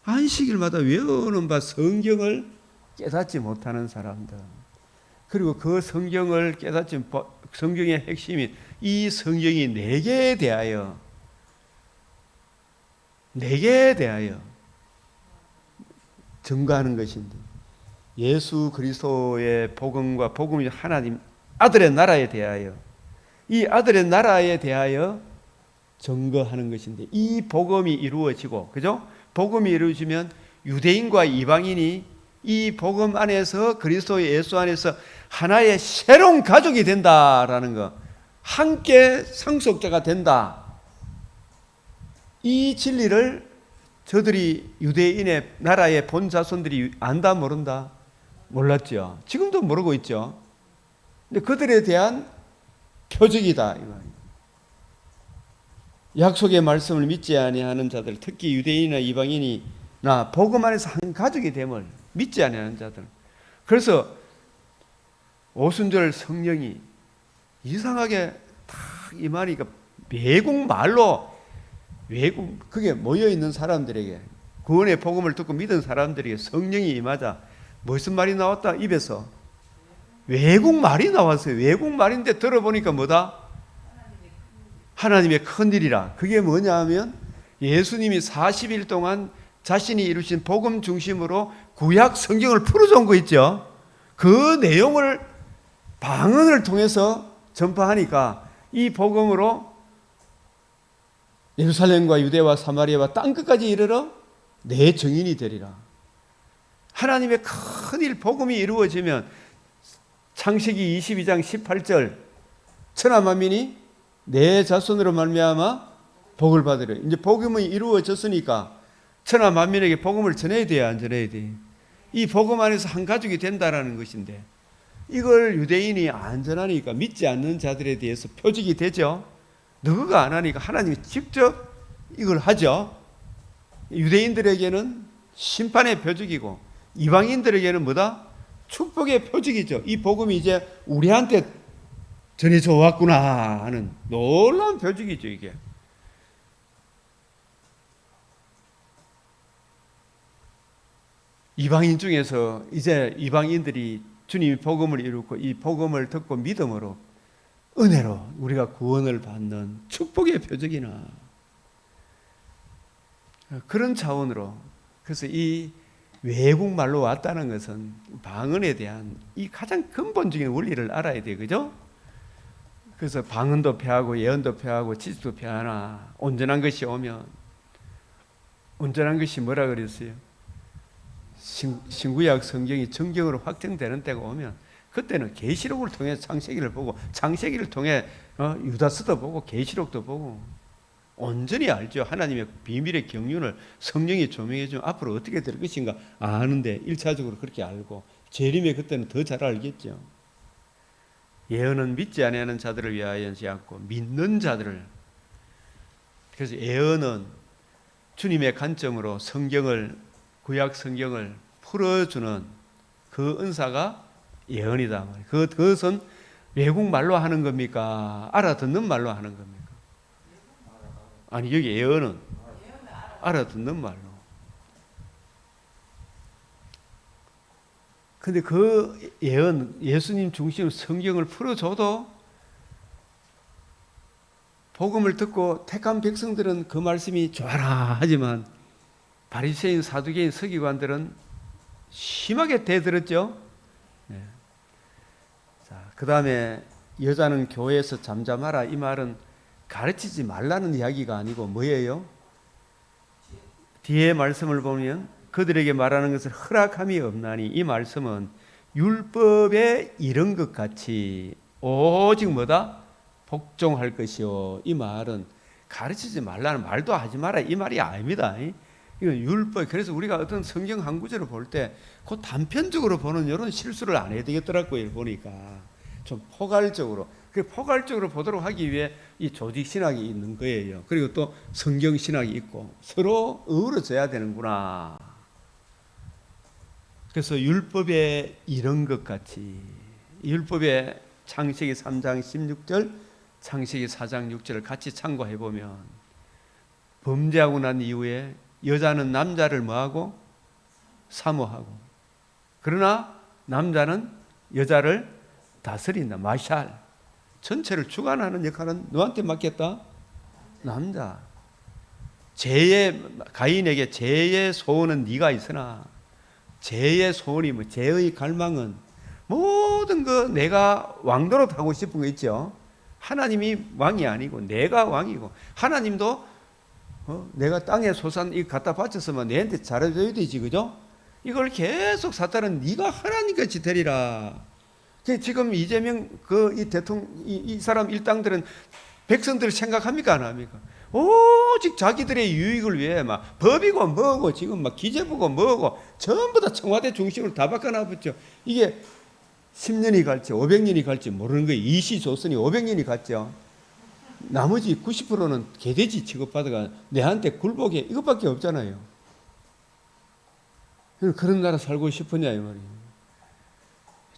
안식일마다 외우는 바 성경을 깨닫지 못하는 사람들. 그리고 그 성경을 깨닫지, 성경의 핵심인 이 성경이 내게 대하여 증거하는 것인데, 예수 그리스도의 복음과 복음이 하나님 아들의 나라에 대하여, 이 아들의 나라에 대하여 증거하는 것인데, 이 복음이 이루어지고, 그죠? 복음이 이루어지면 유대인과 이방인이 이 복음 안에서, 그리스도 예수 안에서 하나의 새로운 가족이 된다라는 것, 함께 상속자가 된다. 이 진리를 저들이 유대인의 나라의 본 자손들이 안다 모른다? 몰랐죠. 지금도 모르고 있죠. 근데 그들에 대한 표적이다. 약속의 말씀을 믿지 아니하는 자들, 특히 유대인이나 이방인이나 복음 안에서 한 가족이 됨을 믿지 아니하는 자들. 그래서 오순절 성령이 이상하게 딱 임하니까 외국 그게 모여 있는 사람들에게, 구원의 복음을 듣고 믿은 사람들에게 성령이 임하자 무슨 말이 나왔다? 입에서 외국말이 나왔어요. 외국말인데 들어보니까 뭐다? 하나님의 큰일이라. 그게 뭐냐 하면 예수님이 40일 동안 자신이 이루신 복음 중심으로 구약 성경을 풀어준 거 있죠. 그 내용을 방언을 통해서 전파하니까 이 복음으로 예루살렘과 유대와 사마리아와 땅끝까지 이르러 내 증인이 되리라. 하나님의 큰일 복음이 이루어지면 창세기 22장 18절 천하 만민이 내 자손으로 말미암아 복을 받으려. 이제 복음이 이루어졌으니까 천하 만민에게 복음을 전해야 돼야 안 전해야 돼? 이 복음 안에서 한 가족이 된다라는 것인데, 이걸 유대인이 안전하니까 믿지 않는 자들에 대해서 표적이 되죠. 너가 안 하니까 하나님이 직접 이걸 하죠. 유대인들에게는 심판의 표적이고 이방인들에게는 뭐다? 축복의 표적이죠. 이 복음이 이제 우리한테 전해져 왔구나 하는 놀라운 표적이죠, 이게. 이방인 중에서 이제 이방인들이 주님이 복음을 이루고 이 복음을 듣고 믿음으로 은혜로 우리가 구원을 받는 축복의 표적이나 그런 차원으로, 그래서 이 외국말로 왔다는 것은 방언에 대한 이 가장 근본적인 원리를 알아야 돼, 그죠? 그래서 방언도 폐하고 예언도 폐하고 지식도 폐하나 온전한 것이 오면, 온전한 것이 뭐라 그랬어요? 신구약 성경이 정경으로 확정되는 때가 오면 그때는 계시록을 통해 창세기를 보고 창세기를 통해 유다서도 보고 계시록도 보고 온전히 알죠. 하나님의 비밀의 경륜을 성령이 조명해 주면 앞으로 어떻게 될 것인가 아는데 1차적으로 그렇게 알고, 재림에 그때는 더 잘 알겠죠. 예언은 믿지 아니하는 자들을 위하여지 않고 믿는 자들을. 그래서 예언은 주님의 관점으로 성경을, 구약 성경을 풀어주는 그 은사가 예언이다. 그것은 외국말로 하는 겁니까? 알아듣는 말로 하는 겁니까? 아니, 여기 예언은 알아듣는 말로. 근데 그 예언, 예수님 중심으로 성경을 풀어줘도 복음을 듣고 택한 백성들은 그 말씀이 좋아라 하지만 바리새인, 사두개인, 서기관들은 심하게 대들었죠. 네. 자, 그 다음에 여자는 교회에서 잠잠하라, 이 말은 가르치지 말라는 이야기가 아니고 뭐예요? 뒤에 말씀을 보면 그들에게 말하는 것을 허락함이 없나니, 이 말씀은 율법에 이른 것 같이 오직 뭐다? 복종할 것이요. 이 말은 가르치지 말라는, 말도 하지 마라 이 말이 아닙니다. 이건 율법. 그래서 우리가 어떤 성경 한 구절을 볼 때 그 단편적으로 보는 이런 실수를 안 해야 되겠더라고요. 보니까 좀 포괄적으로, 그 포괄적으로 보도록 하기 위해 이 조직 신학이 있는 거예요. 그리고 또 성경 신학이 있고 서로 어우러져야 되는구나. 그래서 율법에 이런 것 같이, 율법에 창세기 3장 16절, 창세기 4장 6절을 같이 참고해 보면 범죄하고 난 이후에 여자는 남자를 뭐하고? 사모하고, 그러나 남자는 여자를 다스린다. 마샬. 전체를 주관하는 역할은 누구한테 맡겼다? 남자. 가인에게 죄의 소원은 네가 있으나, 죄의 소원이 뭐, 죄의 갈망은 모든 거 내가 왕도로 하고 싶은 거 있죠. 하나님이 왕이 아니고 내가 왕이고, 하나님도 내가 땅에 소산 이 갖다 바쳤으면 내한테 잘해줘야 되지, 그죠? 이걸 계속 사탄은 네가 하나님같이 되리라. 지금 이재명 이 대통령 이 사람 일당들은 백성들을 생각합니까, 안 합니까? 오직 자기들의 유익을 위해 막 법이고 뭐고 지금 막 기재부고 뭐고 전부 다 청와대 중심으로 다 바꿔놔봤죠. 이게 10년이 갈지 500년이 갈지 모르는 거예요. 이시 조선이 500년이 갔죠. 나머지 90%는 개돼지 취급받아가 내한테 굴복해, 이것밖에 없잖아요. 그런 나라 살고 싶으냐 이 말이에요.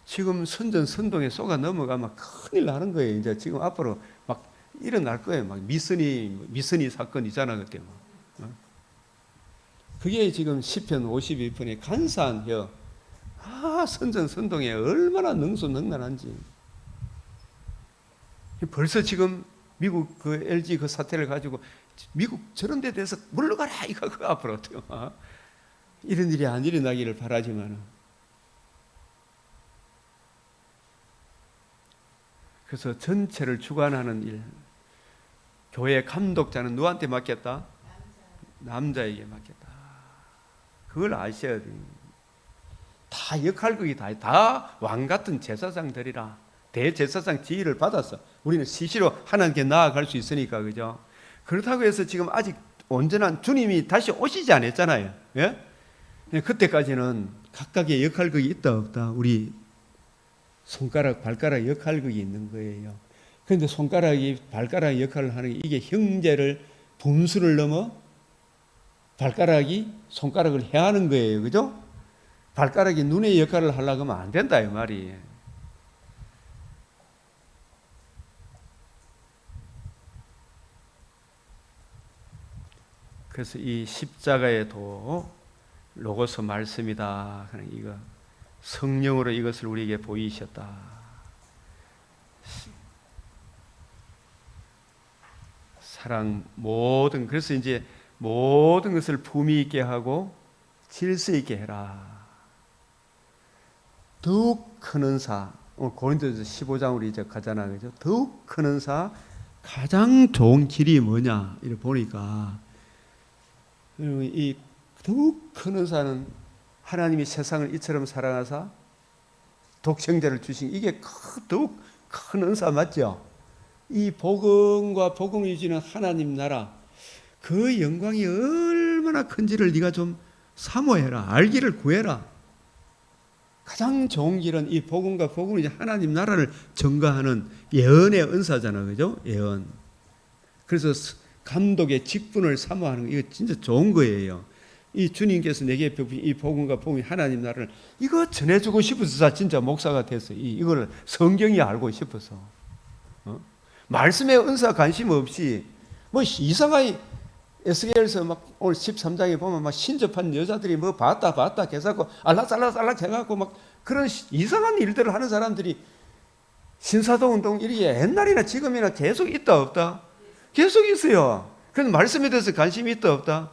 지금 선전선동에 쏘가 넘어가면 큰일 나는 거예요. 이제 지금 앞으로 막 일어날 거예요. 막 미선이 사건이잖아 그때. 그게 지금 시편 52편의 간사한 혀. 선전선동에 얼마나 능수능란한지. 벌써 지금 미국 그 LG 그 사태를 가지고 미국 저런 데 대해서 물러가라 이거 그 앞으로 어떻게 이런 일이 안 일어나기를 바라지만, 그래서 전체를 주관하는 일, 교회 감독자는 누구한테 맡겼다? 남자에게 맡겼다. 그걸 아셔야 돼요. 다 역할극이 다 왕같은 제사장들이라 대제사장 지위를 받아서 우리는 시시로 하나님께 나아갈 수 있으니까, 그죠? 그렇다고 해서 지금 아직 온전한 주님이 다시 오시지 않았잖아요. 예? 그때까지는 각각의 역할극이 있다 없다 우리 손가락, 발가락 역할극이 있는 거예요. 그런데 손가락이 발가락 역할을 하는 게 이게 형제를 분수를 넘어 발가락이 손가락을 해야 하는 거예요. 그죠? 발가락이 눈의 역할을 하려고 하면 안 된다 이 말이. 그래서 이 십자가에도 로고스 말씀이다. 이거 성령으로 이것을 우리에게 보이셨다. 사랑 모든, 그래서 이제 모든 것을 품위 있게 하고 질서 있게 해라. 더욱 큰 은사, 오늘 고린도서 15장으로 이제 가잖아요. 그죠? 더욱 큰 은사, 가장 좋은 길이 뭐냐? 이렇게 보니까 이 더욱 큰 은사는 하나님이 세상을 이처럼 사랑하사 독생자를 주신 이게 더욱 큰 은사 맞죠? 이 복음과 복음을 주시는 하나님 나라 그 영광이 얼마나 큰지를 네가 좀 사모해라. 알기를 구해라. 가장 좋은 길은 이 복음과 복음은 이제 하나님 나라를 전가하는 예언의 은사잖아. 그죠? 예언. 그래서 감독의 직분을 사모하는 거 이거 진짜 좋은 거예요. 이 주님께서 내게 베푸신 이 복음과 복음이 하나님 나라를 이거 전해주고 싶어서 진짜 목사가 됐어. 이걸 성경이 알고 싶어서. 말씀에 은사 관심 없이 뭐 이상하게 에스겔에서 막 오늘 13장에 보면 막 신접한 여자들이 뭐 봤다 계속 알락살락 해갖고 막 그런 이상한 일들을 하는 사람들이 신사도 운동 이렇게 옛날이나 지금이나 계속 있다 없다? 계속 있어요. 그래서 말씀에 대해서 관심이 있다 없다?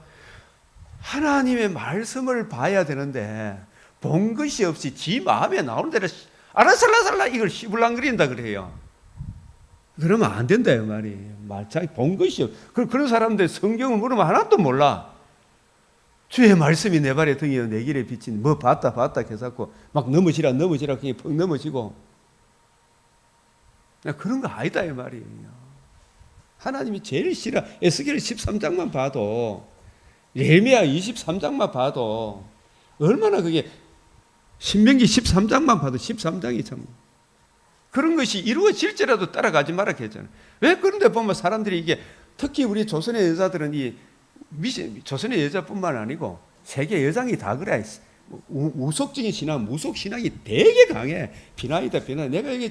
하나님의 말씀을 봐야 되는데 본 것이 없이 지 마음에 나오는 대로 알락살락 이걸 씹을랑거린다 그래요. 그러면 안 된다 이 말이에요. 말짱 본 것이요. 그런 사람들 성경을 물으면 하나도 몰라. 주의 말씀이 내 발에 등이요 내 길에 비친 뭐 봤다 해서 막 넘어지라 그게 퍽 넘어지고 그런 거 아니다 이 말이에요. 하나님이 제일 싫어. 에스겔 13장만 봐도 예레미야 23장만 봐도 얼마나 그게 신명기 13장만 봐도 13장이 참 그런 것이 이루어질지라도 따라가지 말라 했잖아요. 왜 그런데 보면 사람들이 이게 특히 우리 조선의 여자들은 조선의 여자뿐만 아니고 세계 여장이 다 그래. 우속적인 신앙, 무속 신앙이 되게 강해. 비나이다. 내가 이게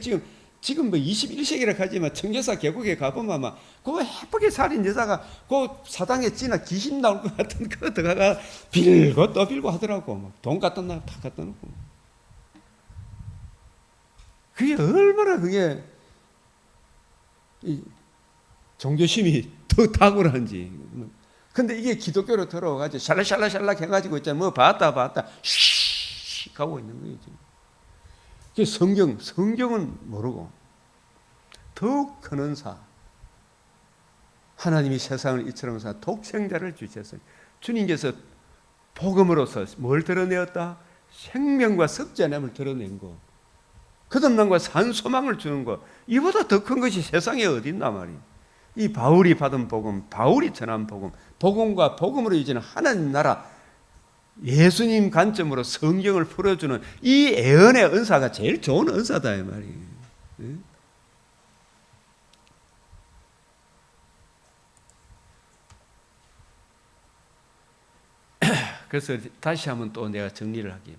지금 뭐 21세기라 하지만 청계사 계곡에 가보면 막 그 예쁘게 살인 여자가 그 사당에 찌나 귀신 나올 것 같은 그 들어가 빌고 또 빌고 하더라고. 막 돈 갖다 놔, 다 갖다 놓고. 그게 얼마나 그게 종교심이 더 탁월한지. 근데 이게 기독교로 들어와가지고 샬락샬락 해가지고 있잖아. 뭐 봤다 씩 하고 있는 거예요. 그게 성경은 모르고 더욱 큰 은사. 하나님이 세상을 이처럼 사 독생자를 주셨어요. 주님께서 복음으로서 뭘 드러내었다? 생명과 석자됨을 드러낸 거. 거듭남과 산 소망을 주는 것 이보다 더 큰 것이 세상에 어디 있나 말이에요. 이 바울이 받은 복음, 바울이 전한 복음, 복음과 복음으로 이제는 하나님 나라 예수님 관점으로 성경을 풀어주는 이 예언의 은사가 제일 좋은 은사다 이 말이에요. 그래서 다시 한번 또 내가 정리를 하기.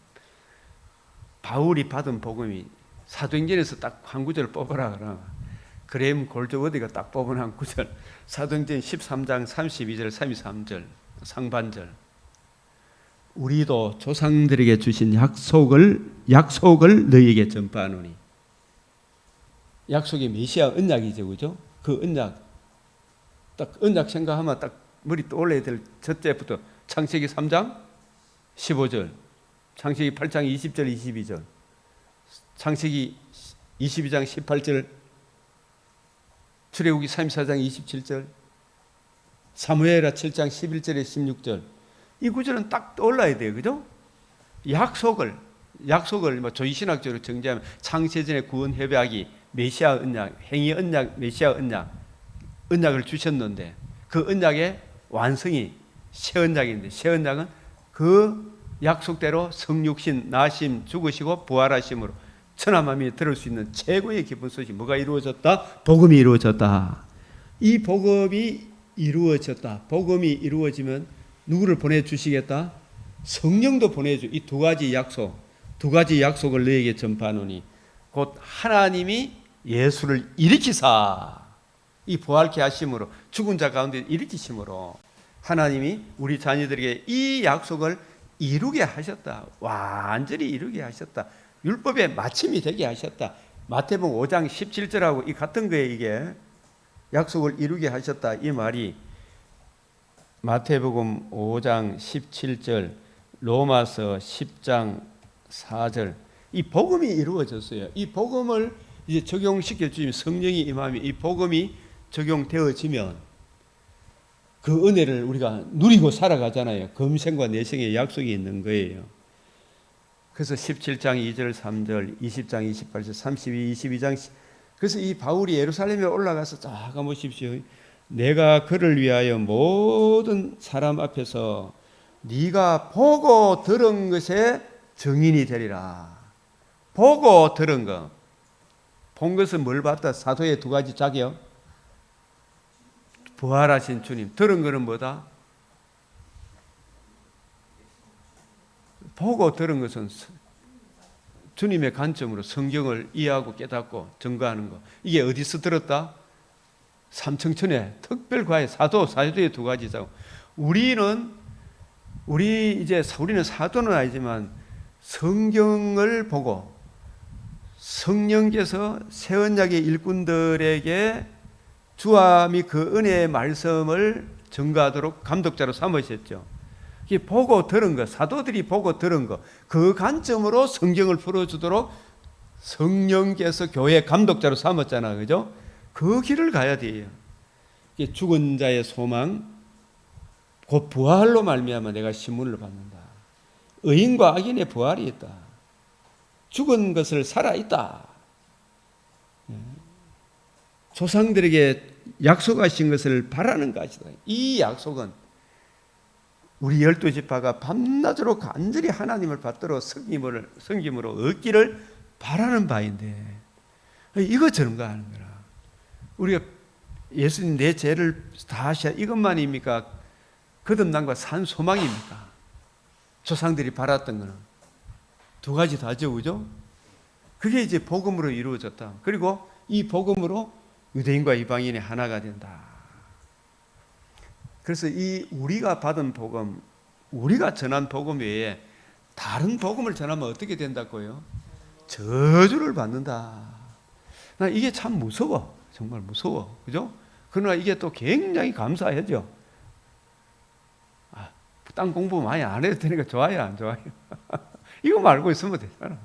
바울이 받은 복음이 사도행전에서 딱 한 구절 뽑아라 그러나 그레임 골드워드가 딱 뽑은 한 구절 사도행전 13장 32절 33절 상반절 우리도 조상들에게 주신 약속을 너희에게 전파하노니 약속이 메시아 언약이죠. 그죠? 그 언약 딱 언약 생각하면 딱 머리 떠올려야 될 첫째부터 창세기 3장 15절 창세기 8장 20절 22절 창세기 22장 18절 출애굽기 34장 27절 사무엘하 7장 11절에 16절 이 구절은 딱 떠올라야 돼요. 그죠? 약속을 뭐 조이신학적으로 정리하면 창세전의 구원 협약이 메시아 언약, 행위 언약, 메시아 언약을 주셨는데 그 언약의 완성이 새 언약인데 새 언약은 그 약속대로 성육신, 나심, 죽으시고 부활하심으로 천하만민이 들을 수 있는 최고의 기쁜 소식, 뭐가 이루어졌다? 복음이 이루어졌다. 이 복음이 이루어졌다. 복음이 이루어지면 누구를 보내주시겠다? 성령도 보내주. 이 두 가지 약속을 너에게 전파하노니 곧 하나님이 예수를 일으키사, 이 부활케 하심으로, 죽은 자 가운데 일으키심으로 하나님이 우리 자녀들에게 이 약속을 이루게 하셨다. 완전히 이루게 하셨다. 율법의 마침이 되게 하셨다. 마태복음 5장 17절하고 이 같은 거예요. 이게 약속을 이루게 하셨다. 이 말이 마태복음 5장 17절, 로마서 10장 4절, 이 복음이 이루어졌어요. 이 복음을 이제 적용시켜 주시면, 성령이 임하면 이 복음이 적용되어지면 그 은혜를 우리가 누리고 살아가잖아요. 금생과 내생의 약속이 있는 거예요. 그래서 17장 2절 3절, 20장 28절, 32, 22장, 그래서 이 바울이 예루살렘에 올라가서 쫙 가보십시오. 내가 그를 위하여 모든 사람 앞에서 네가 보고 들은 것에 증인이 되리라. 보고 들은 것. 본 것은 뭘 봤다? 사도의 두 가지 자격. 부활하신 주님. 들은 것은 뭐다? 보고 들은 것은 주님의 관점으로 성경을 이해하고 깨닫고 증거하는 것. 이게 어디서 들었다? 삼청천에 특별과의 사도의 두 가지 자격. 우리는 사도는 아니지만 성경을 보고 성령께서 새 언약의 일꾼들에게 주와 및 그 은혜의 말씀을 증거하도록 감독자로 삼으셨죠. 보고 들은 것, 사도들이 보고 들은 것, 그 관점으로 성경을 풀어주도록 성령께서 교회 감독자로 삼았잖아요. 그죠? 그 길을 가야 돼요. 죽은 자의 소망, 곧 부활로 말미암아 내가 신문을 받는다. 의인과 악인의 부활이 있다. 죽은 것을 살아있다. 조상들에게 약속하신 것을 바라는 것이다. 이 약속은 우리 12지파가 밤낮으로 간절히 하나님을 받들어 섬김으로 얻기를 바라는 바인데, 이거 전가하는 거라. 우리가 예수님 내 죄를 다 하셔, 이것만입니까? 거듭남과 산 소망입니까? 조상들이 바랐던 거는 두 가지 다죠, 그죠? 그게 이제 복음으로 이루어졌다. 그리고 이 복음으로 유대인과 이방인이 하나가 된다. 그래서 이 우리가 받은 복음, 우리가 전한 복음 외에 다른 복음을 전하면 어떻게 된다고요? 저주를 받는다. 나 이게 참 무서워. 정말 무서워. 그죠? 그러나 이게 또 굉장히 감사하죠. 땅 공부 많이 안 해도 되니까 좋아요, 안 좋아요? 이거 말고 있으면 되잖아.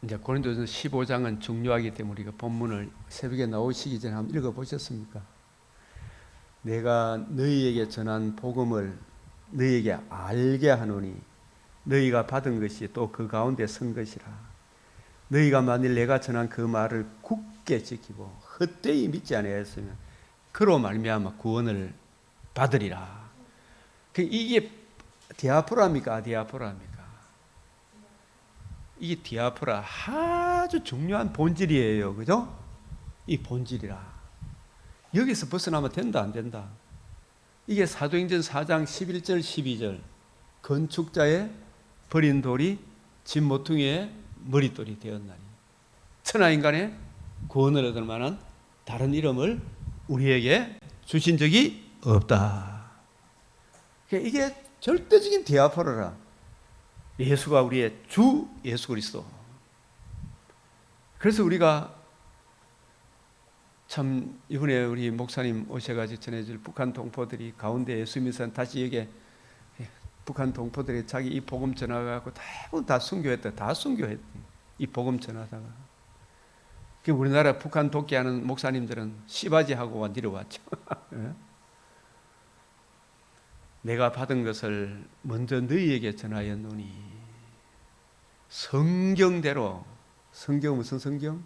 이제 고린도전서 15장은 중요하기 때문에 우리가 본문을 새벽에 나오시기 전에 한번 읽어보셨습니까? 내가 너희에게 전한 복음을 너희에게 알게 하노니 너희가 받은 것이 또 그 가운데 선 것이라. 너희가 만일 내가 전한 그 말을 굳게 지키고 헛되이 믿지 아니하였으면 그로 말미암아 구원을 받으리라. 이게 디아포라입니까? 아디아포라입니까? 이게 디아포라, 아주 중요한 본질이에요. 그죠? 이 본질이라. 여기서 벗어나면 된다, 안 된다? 이게 사도행전 4장 11절 12절, 건축자의 버린 돌이 집 모퉁이의 머릿돌이 되었나니 천하인간의 구원을 얻을 만한 다른 이름을 우리에게 주신 적이 없다. 이게 절대적인 디아포라라. 예수가 우리의 주 예수 그리스도. 그래서 우리가 참 이번에 우리 목사님 오셔가지고 전해줄 북한 동포들이 가운데 예수 믿으면 다시 여기에 북한 동포들이 자기 이 복음 전하고 대부분 다 순교했다. 다 순교했다. 이 복음 전하다가. 우리나라 북한 독기하는 목사님들은 씨바지하고 내려왔죠. 내가 받은 것을 먼저 너희에게 전하였노니 성경대로 성경은 무슨 성경?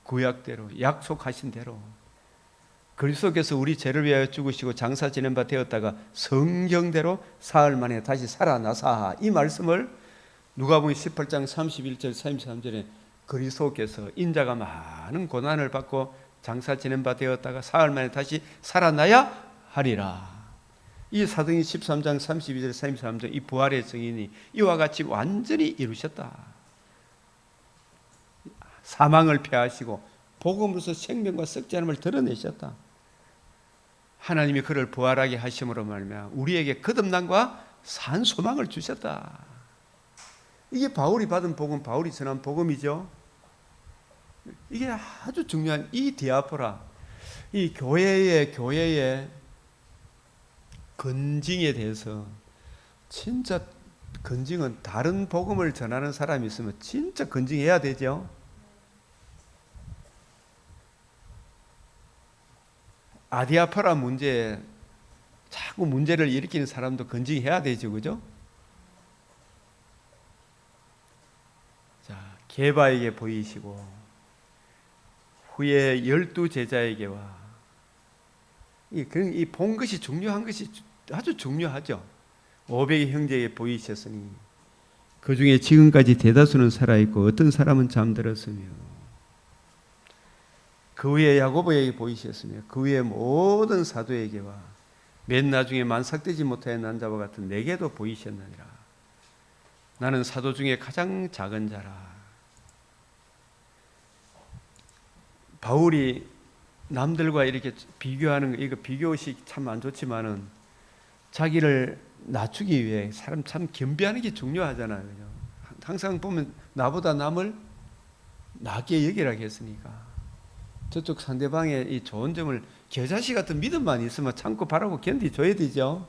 구약대로, 약속하신 대로 그리스도께서 우리 죄를 위하여 죽으시고 장사 지낸 바 되었다가 성경대로 사흘 만에 다시 살아나사, 이 말씀을 누가복음 18장 31절 33절에 그리스도께서 인자가 많은 고난을 받고 장사 지낸 바 되었다가 사흘 만에 다시 살아나야 하리라. 이 사도행 13장 32절 33절 이 부활의 증인이 이와 같이 완전히 이루셨다. 사망을 패하시고 복음으로서 생명과 썩지 않음을 드러내셨다. 하나님이 그를 부활하게 하심으로 말미암아 우리에게 거듭남과 산 소망을 주셨다. 이게 바울이 받은 복음, 바울이 전한 복음이죠. 이게 아주 중요한 이 디아포라, 이 교회의 건징에 대해서, 진짜 건징은 다른 복음을 전하는 사람이 있으면 진짜 건징해야 되죠. 아디아파라 문제에 자꾸 문제를 일으키는 사람도 건징해야 되죠, 그죠? 자, 게바에게 보이시고 후에 12 제자에게와 이 본 것이 중요한 것이 아주 중요하죠. 500의 형제에게 보이셨으니 그 중에 지금까지 대다수는 살아있고 어떤 사람은 잠들었으며 그 후에 야고보에게 보이셨으며 그 후에 모든 사도에게와 맨 나중에 만삭되지 못하여 난 자와 같은 내게도 보이셨느니라. 나는 사도 중에 가장 작은 자라. 바울이 남들과 이렇게 비교하는 거, 이거 비교식 참 안 좋지만은 자기를 낮추기 위해 사람 참 겸비하는 게 중요하잖아요. 그죠? 항상 보면 나보다 남을 낮게 여기라고 했으니까 저쪽 상대방의 이 좋은 점을 겨자씨 같은 믿음만 있으면 참고 바라고 견디줘야 되죠.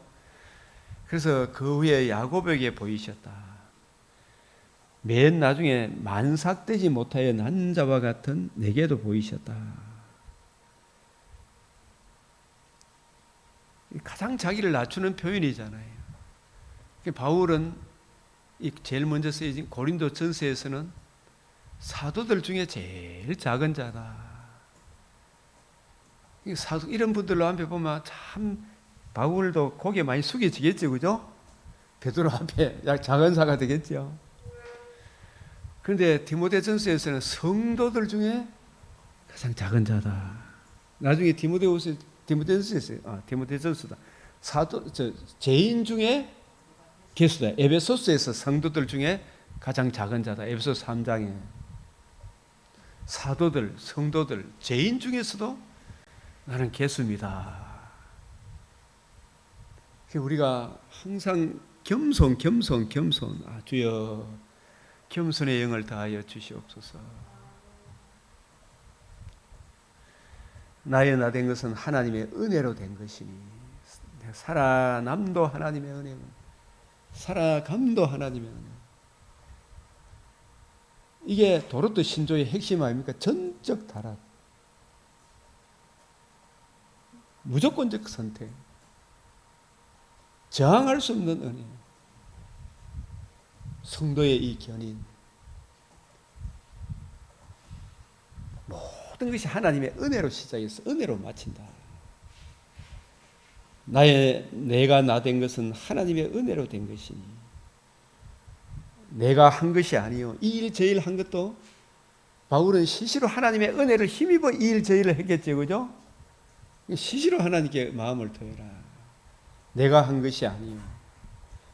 그래서 그 후에 야고보에게 보이셨다. 맨 나중에 만삭되지 못하여 난 자와 같은 내게도 보이셨다. 가장 자기를 낮추는 표현이잖아요. 바울은 제일 먼저 쓰여진 고린도 전서에서는 사도들 중에 제일 작은 자다. 사도 이런 분들로 앞에 보면 참 바울도 고개 많이 숙여지겠죠, 그죠? 베드로 앞에 작은 사가 되겠죠. 그런데 디모데전서에서는 성도들 중에 가장 작은 자다. 나중에 디모데전서다. 죄인 중에 개수다. 에베소서에서 성도들 중에 가장 작은 자다. 에베소서 3장에 사도들, 성도들, 죄인 중에서도 나는 개수입니다. 우리가 항상 겸손. 주여 겸손의 영을 다하여 주시옵소서. 나의 나 된 것은 하나님의 은혜로 된 것이니 살아남도 하나님의 은혜고 살아감도 하나님의 은혜. 이게 도로토 신조의 핵심 아닙니까? 전적 타락, 무조건적 선택, 저항할 수 없는 은혜. 성도의 이 견인, 모든 것이 하나님의 은혜로 시작해서 은혜로 마친다. 내가 나 된 것은 하나님의 은혜로 된 것이니 내가 한 것이 아니요. 이 일 저 일 한 것도 바울은 시시로 하나님의 은혜를 힘입어 이 일 저 일을 했겠죠, 그죠? 시시로 하나님께 마음을 토해라. 내가 한 것이 아니요.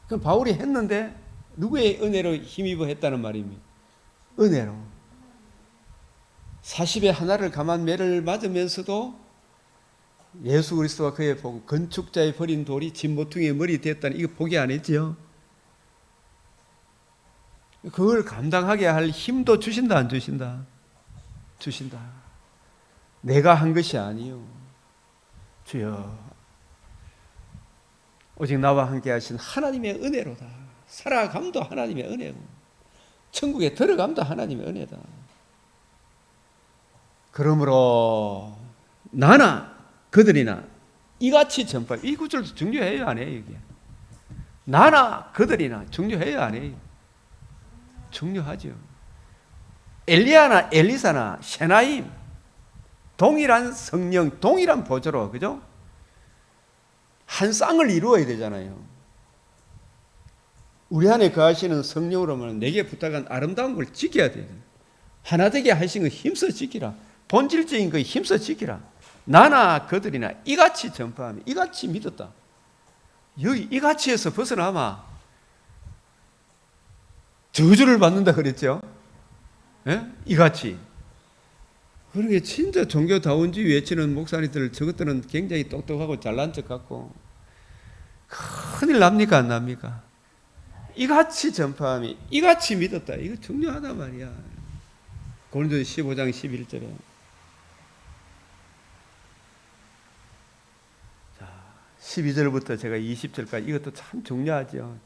그럼 바울이 했는데 누구의 은혜로 힘입어 했다는 말입니까? 은혜로. 40에 하나를 감한 매를 맞으면서도 예수 그리스도와 그의 복, 건축자의 버린 돌이 진모퉁이의 머리 됐다니 이거 포기 안 했지요? 그걸 감당하게 할 힘도 주신다, 안 주신다? 주신다. 내가 한 것이 아니요. 주여, 오직 나와 함께 하신 하나님의 은혜로다. 살아감도 하나님의 은혜고 천국에 들어감도 하나님의 은혜다. 그러므로 나나 그들이나 이같이 전파. 이 구절도 중요해요, 안 해요? 이게 나나 그들이나 중요해요, 안 해요? 중요하죠. 엘리야나 엘리사나 셰나임, 동일한 성령, 동일한 보조로, 그죠? 한 쌍을 이루어야 되잖아요. 우리 안에 거하시는 성령으로 하면 내게 부탁한 아름다운 걸 지켜야 돼요. 하나 되게 하신 거 힘써 지키라. 본질적인 거 힘써 지키라. 나나 그들이나 이같이 전파하며 이같이 믿었다. 여기 이같이에서 벗어나면 저주를 받는다 그랬죠. 예? 이같이. 그러게 진짜 종교다운주의 외치는 목사님들 저것들은 굉장히 똑똑하고 잘난 척 같고 큰일 납니까 안 납니까? 이같이 전파하며 이같이 믿었다. 이거 중요하단 말이야. 고린도서 15장 11절에. 자, 12절부터 제가 20절까지 이것도 참 중요하죠.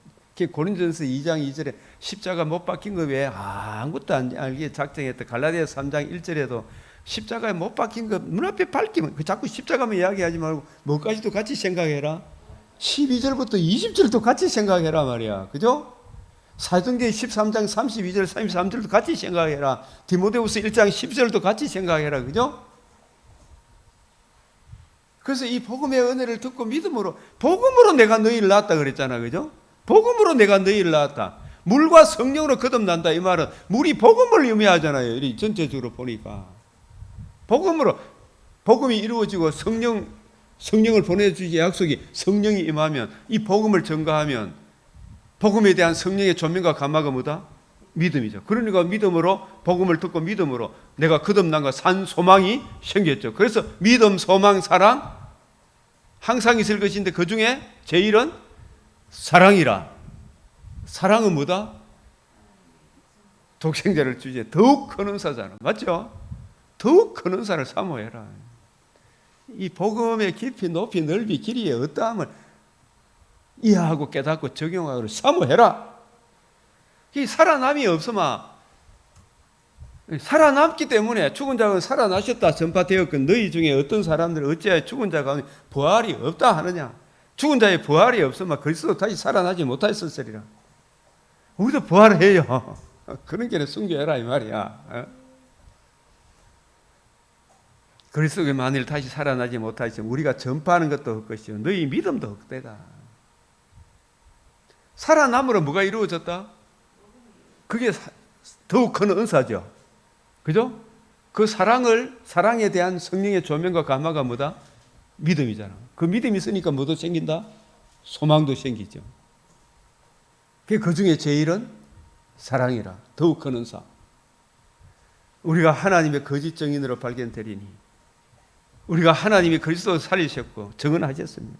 고린도전서 2장 2절에 십자가 못 박힌 거 왜 아무것도 안 알기에 작정했다. 갈라디아서 3장 1절에도 십자가에 못 박힌 거 눈앞에 밝히면 자꾸 십자가만 이야기하지 말고 뭐까지도 같이 생각해라. 12절부터 20절도 같이 생각해라 말이야. 그죠? 사도행전 13장 32절 33절도 같이 생각해라. 디모데후서 1장 10절도 같이 생각해라. 그죠? 그래서 이 복음의 은혜를 듣고 믿음으로, 복음으로 내가 너희를 낳았다 그랬잖아. 그죠? 복음으로 내가 너희를 낳았다. 물과 성령으로 거듭난다. 이 말은 물이 복음을 의미하잖아요. 이 전체적으로 보니까. 복음으로, 복음이 이루어지고 성령을 보내주기 약속이 성령이 임하면, 이 복음을 전가하면 복음에 대한 성령의 조명과 감화가 뭐다? 믿음이죠. 그러니까 믿음으로, 복음을 듣고 믿음으로 내가 거듭난과 산 소망이 생겼죠. 그래서 믿음, 소망, 사랑 항상 있을 것인데 그 중에 제일은 사랑이라. 사랑은 뭐다? 독생자를 주지. 더욱 큰 은사잖아. 맞죠? 더욱 큰 은사를 사모해라. 이 복음의 깊이, 높이, 넓이, 길이에 어떠함을 이해하고 깨닫고 적용하고 사모해라. 이 살아남이 없으면, 살아남기 때문에 죽은 자가 살아나셨다 전파되었건 너희 중에 어떤 사람들은 어찌하여 죽은 자가 부활이 없다 하느냐. 죽은 자의 부활이 없으면 그리스도 다시 살아나지 못하였으리라. 우리도 부활해요. 그런 게는 순교해라 이 말이야. 그리스도가 만일 다시 살아나지 못하시면 우리가 전파하는 것도 헛것이요 너희 믿음도 헛되다. 살아남으로 뭐가 이루어졌다? 그게 더욱 큰 은사죠. 그죠? 그 사랑에 대한 성령의 조명과 감화가 뭐다? 믿음이잖아. 그 믿음이 있으니까 뭐도 생긴다? 소망도 생기죠. 그 중에 제일은 사랑이라. 더욱 큰 은사. 우리가 하나님의 거짓 증인으로 발견되리니 우리가 하나님이 그리스도를 살리셨고 증언하셨습니다.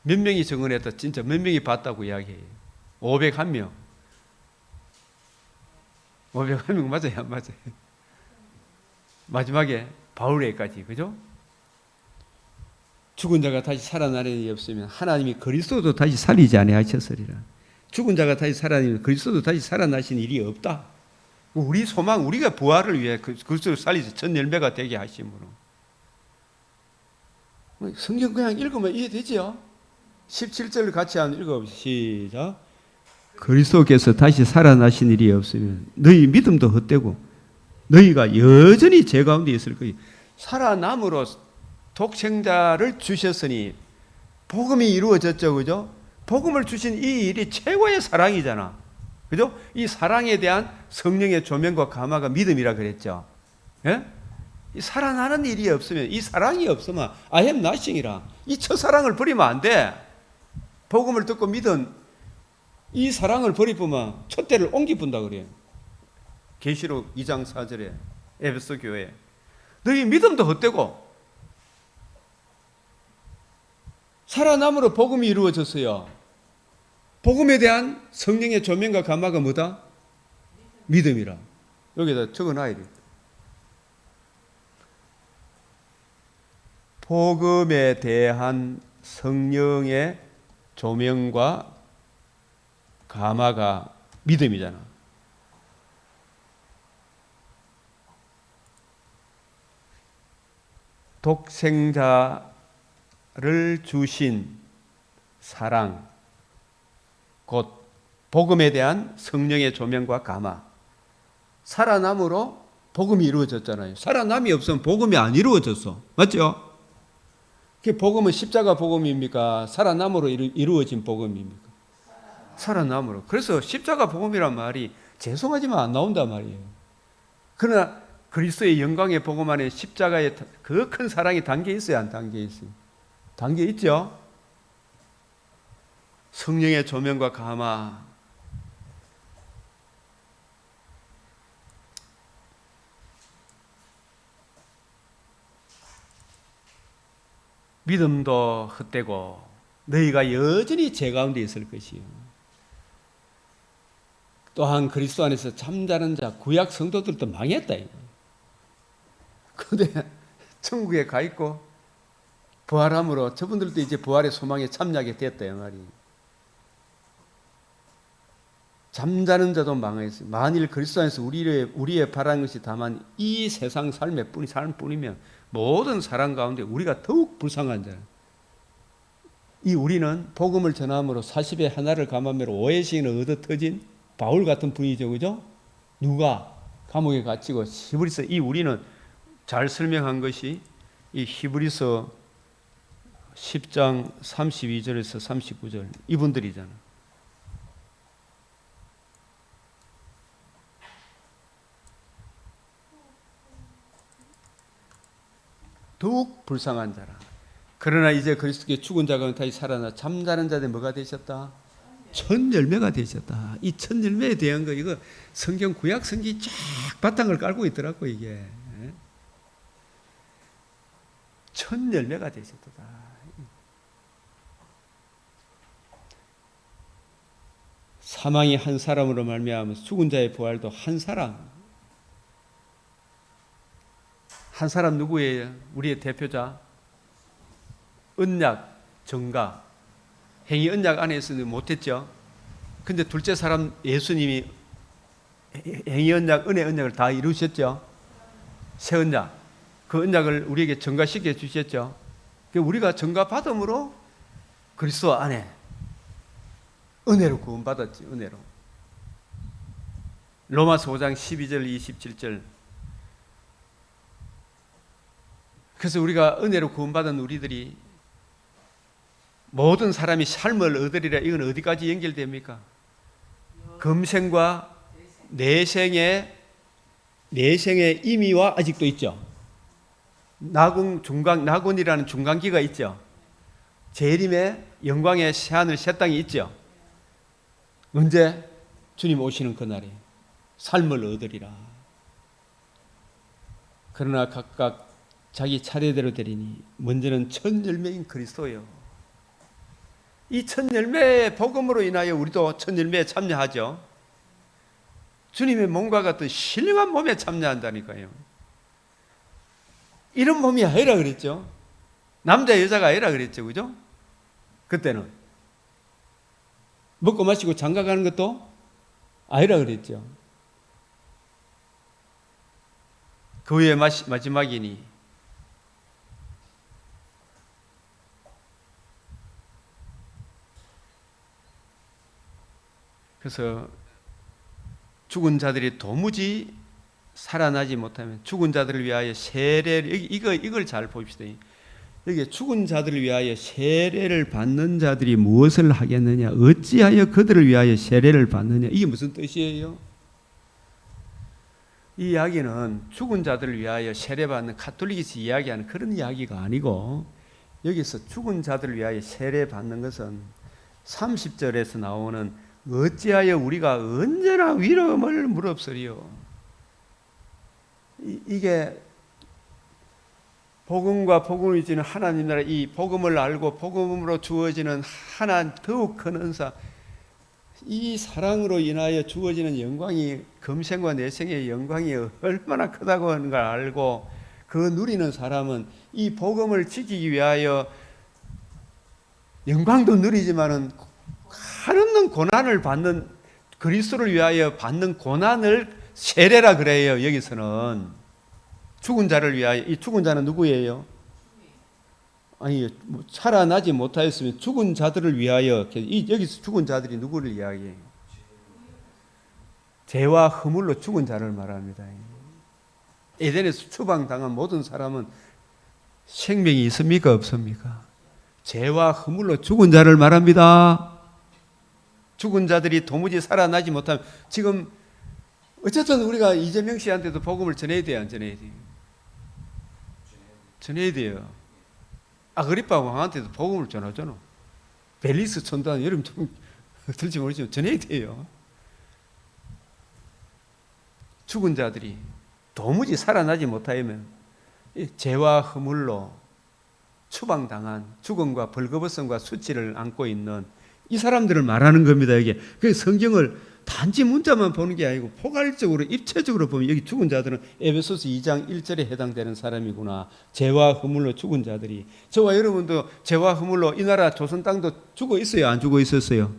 몇 명이 증언했다? 진짜 몇 명이 봤다고 이야기해요? 501명. 501명 맞아요? 안 맞아요? 마지막에 바울에까지, 그죠? 죽은 자가 다시 살아나는 일이 없으면 하나님이 그리스도도 다시 살리지 아니하셨으리라. 죽은 자가 다시 살아나면 그리스도도 다시 살아나신 일이 없다. 우리 소망, 우리가 부활을 위해 그리스도를 살리지 전 열매가 되게 하심으로. 성경 그냥 읽으면 이해되죠? 17절을 같이 한번 읽어봅시다. 시작. 그리스도께서 다시 살아나신 일이 없으면 너희 믿음도 헛되고 너희가 여전히 죄 가운데 있을 거예요. 살아남으로 독생자를 주셨으니 복음이 이루어졌죠. 그죠? 복음을 주신 이 일이 최고의 사랑이잖아. 그죠? 이 사랑에 대한 성령의 조명과 감화가 믿음이라 그랬죠. 예? 이 살아나는 일이 없으면, 이 사랑이 없으면 I am nothing이라. 이 첫사랑을 버리면 안 돼. 복음을 듣고 믿은 이 사랑을 버리면 촛대를 옮기분다 그래요. 계시록 2장 4절에 에베소 교회. 너희 믿음도 헛되고 살아남으로 복음이 이루어졌어요. 복음에 대한 성령의 조명과 감화가 뭐다? 믿음이라. 여기다 적어놔야 돼. 복음에 대한 성령의 조명과 감화가 믿음이잖아. 독생자를 주신 사랑, 곧 복음에 대한 성령의 조명과 감화. 살아남으로 복음이 이루어졌잖아요. 살아남이 없으면 복음이 안 이루어졌어. 맞죠? 그 복음은 십자가 복음입니까? 살아남으로 이루어진 복음입니까? 살아남으로. 그래서 십자가 복음이란 말이 죄송하지만 안 나온단 말이에요. 그러나 그리스도의 영광의 복음 안에 십자가의 그 큰 사랑이 담겨 있어요, 안 담겨 있어요? 담겨 있죠? 성령의 조명과 감화. 믿음도 헛되고 너희가 여전히 죄 가운데 있을 것이요. 또한 그리스도 안에서 잠자는 자, 구약 성도들도 망했다. 그런데 천국에 가 있고 부활함으로 저분들도 이제 부활의 소망에 참여하게 됐다 이 말이. 잠자는 자도 망했어요. 만일 그리스도 안에서 우리의 바라는 것이 다만 이 세상 삶의 삶뿐이면 모든 사람 가운데 우리가 더욱 불쌍한 자. 이 우리는 복음을 전함으로 40에 하나를 감함으로 5회씩이나 얻어 터진 바울 같은 분이죠, 그죠? 누가 감옥에 갇히고 히브리서 이 우리는 잘 설명한 것이 이 히브리서 10장 32절에서 39절 이분들이잖아. 더욱 불쌍한 자라. 그러나 이제 그리스도께 죽은 자가 다시 살아나 잠자는 자들 뭐가 되셨다? 첫 열매가 되셨다. 이 첫 열매에 대한 거 이거 성경 구약 성경이 쫙 바탕을 깔고 있더라고 이게. 첫 열매가 되셨다. 사망이 한 사람으로 말미암아 죽은 자의 부활도 한 사람. 한 사람 누구예요? 우리의 대표자. 언약, 정가. 행위 언약 안에서는 못했죠. 근데 둘째 사람 예수님이 행위 언약, 은혜 언약을 다 이루셨죠. 새 언약. 그 언약을 우리에게 정가시켜 주셨죠. 우리가 정가 받음으로 그리스도 안에 은혜로 구원받았지. 은혜로. 로마서 5장 12절 27절. 그래서 우리가 은혜로 구원받은 우리들이 모든 사람이 삶을 얻으리라. 이건 어디까지 연결됩니까? 금생과 내생의 임의와 아직도 있죠. 낙원이라는 중간기가 있죠. 재림의 영광의 새하늘 새 땅이 있죠. 언제? 주님 오시는 그날에 삶을 얻으리라. 그러나 각각 자기 차례대로 되리니 먼저는 첫 열매인 그리스도예요. 이 첫 열매의 복음으로 인하여 우리도 첫 열매에 참여하죠. 주님의 몸과 같은 신령한 몸에 참여한다니까요. 이런 몸이 아니라 그랬죠. 남자 여자가 아니라 그랬죠. 그죠? 그때는 먹고 마시고 장가가는 것도 아니라 그랬죠. 그 후에 마지막이니 그래서 죽은 자들이 도무지 살아나지 못하면 죽은 자들을 위하여 세례를 이걸 잘 봅시다. 여기 죽은 자들을 위하여 세례를 받는 자들이 무엇을 하겠느냐? 어찌하여 그들을 위하여 세례를 받느냐? 이게 무슨 뜻이에요? 이 이야기는 죽은 자들을 위하여 세례받는 가톨릭에서 이야기하는 그런 이야기가 아니고 여기서 죽은 자들을 위하여 세례받는 것은 30절에서 나오는 어찌하여 우리가 언제나 위로함을 무릅쓰리요. 이게 복음과 복음을 주는 하나님 나라 이 복음을 알고 복음으로 주어지는 하나 더욱 큰 은사 이 사랑으로 인하여 주어지는 영광이 금생과 내생의 영광이 얼마나 크다고 하는 걸 알고 그 누리는 사람은 이 복음을 지키기 위하여 영광도 누리지만은 한없는 고난을 받는 그리스도를 위하여 받는 고난을 세례라 그래요. 여기서는 죽은 자를 위하여 이 죽은 자는 누구예요? 아니 살아나지 못하였으면 죽은 자들을 위하여 여기서 죽은 자들이 누구를 이야기해요? 죄와 허물로 죽은 자를 말합니다. 에덴에서 추방당한 모든 사람은 생명이 있습니까? 없습니까? 죄와 허물로 죽은 자를 말합니다. 죽은 자들이 도무지 살아나지 못하면, 지금 어쨌든 우리가 이재명 씨한테도 복음을 전해야 돼요, 안 전해야 돼요? 전해야 돼요. 아그리파 왕한테도 복음을 전하잖아. 벨리스 천당 여러분 좀 들지 모르지만 전해야 돼요. 죽은 자들이 도무지 살아나지 못하면 죄와 허물로 추방당한 죽음과 벌거벗음과 수치를 안고 있는 이 사람들을 말하는 겁니다. 이게 그 성경을 단지 문자만 보는 게 아니고 포괄적으로 입체적으로 보면 여기 죽은 자들은 에베소서 2장 1절에 해당되는 사람이구나. 죄와 허물로 죽은 자들이. 저와 여러분도 죄와 허물로 이 나라 조선 땅도 죽어 있어요, 안 죽어 있었어요?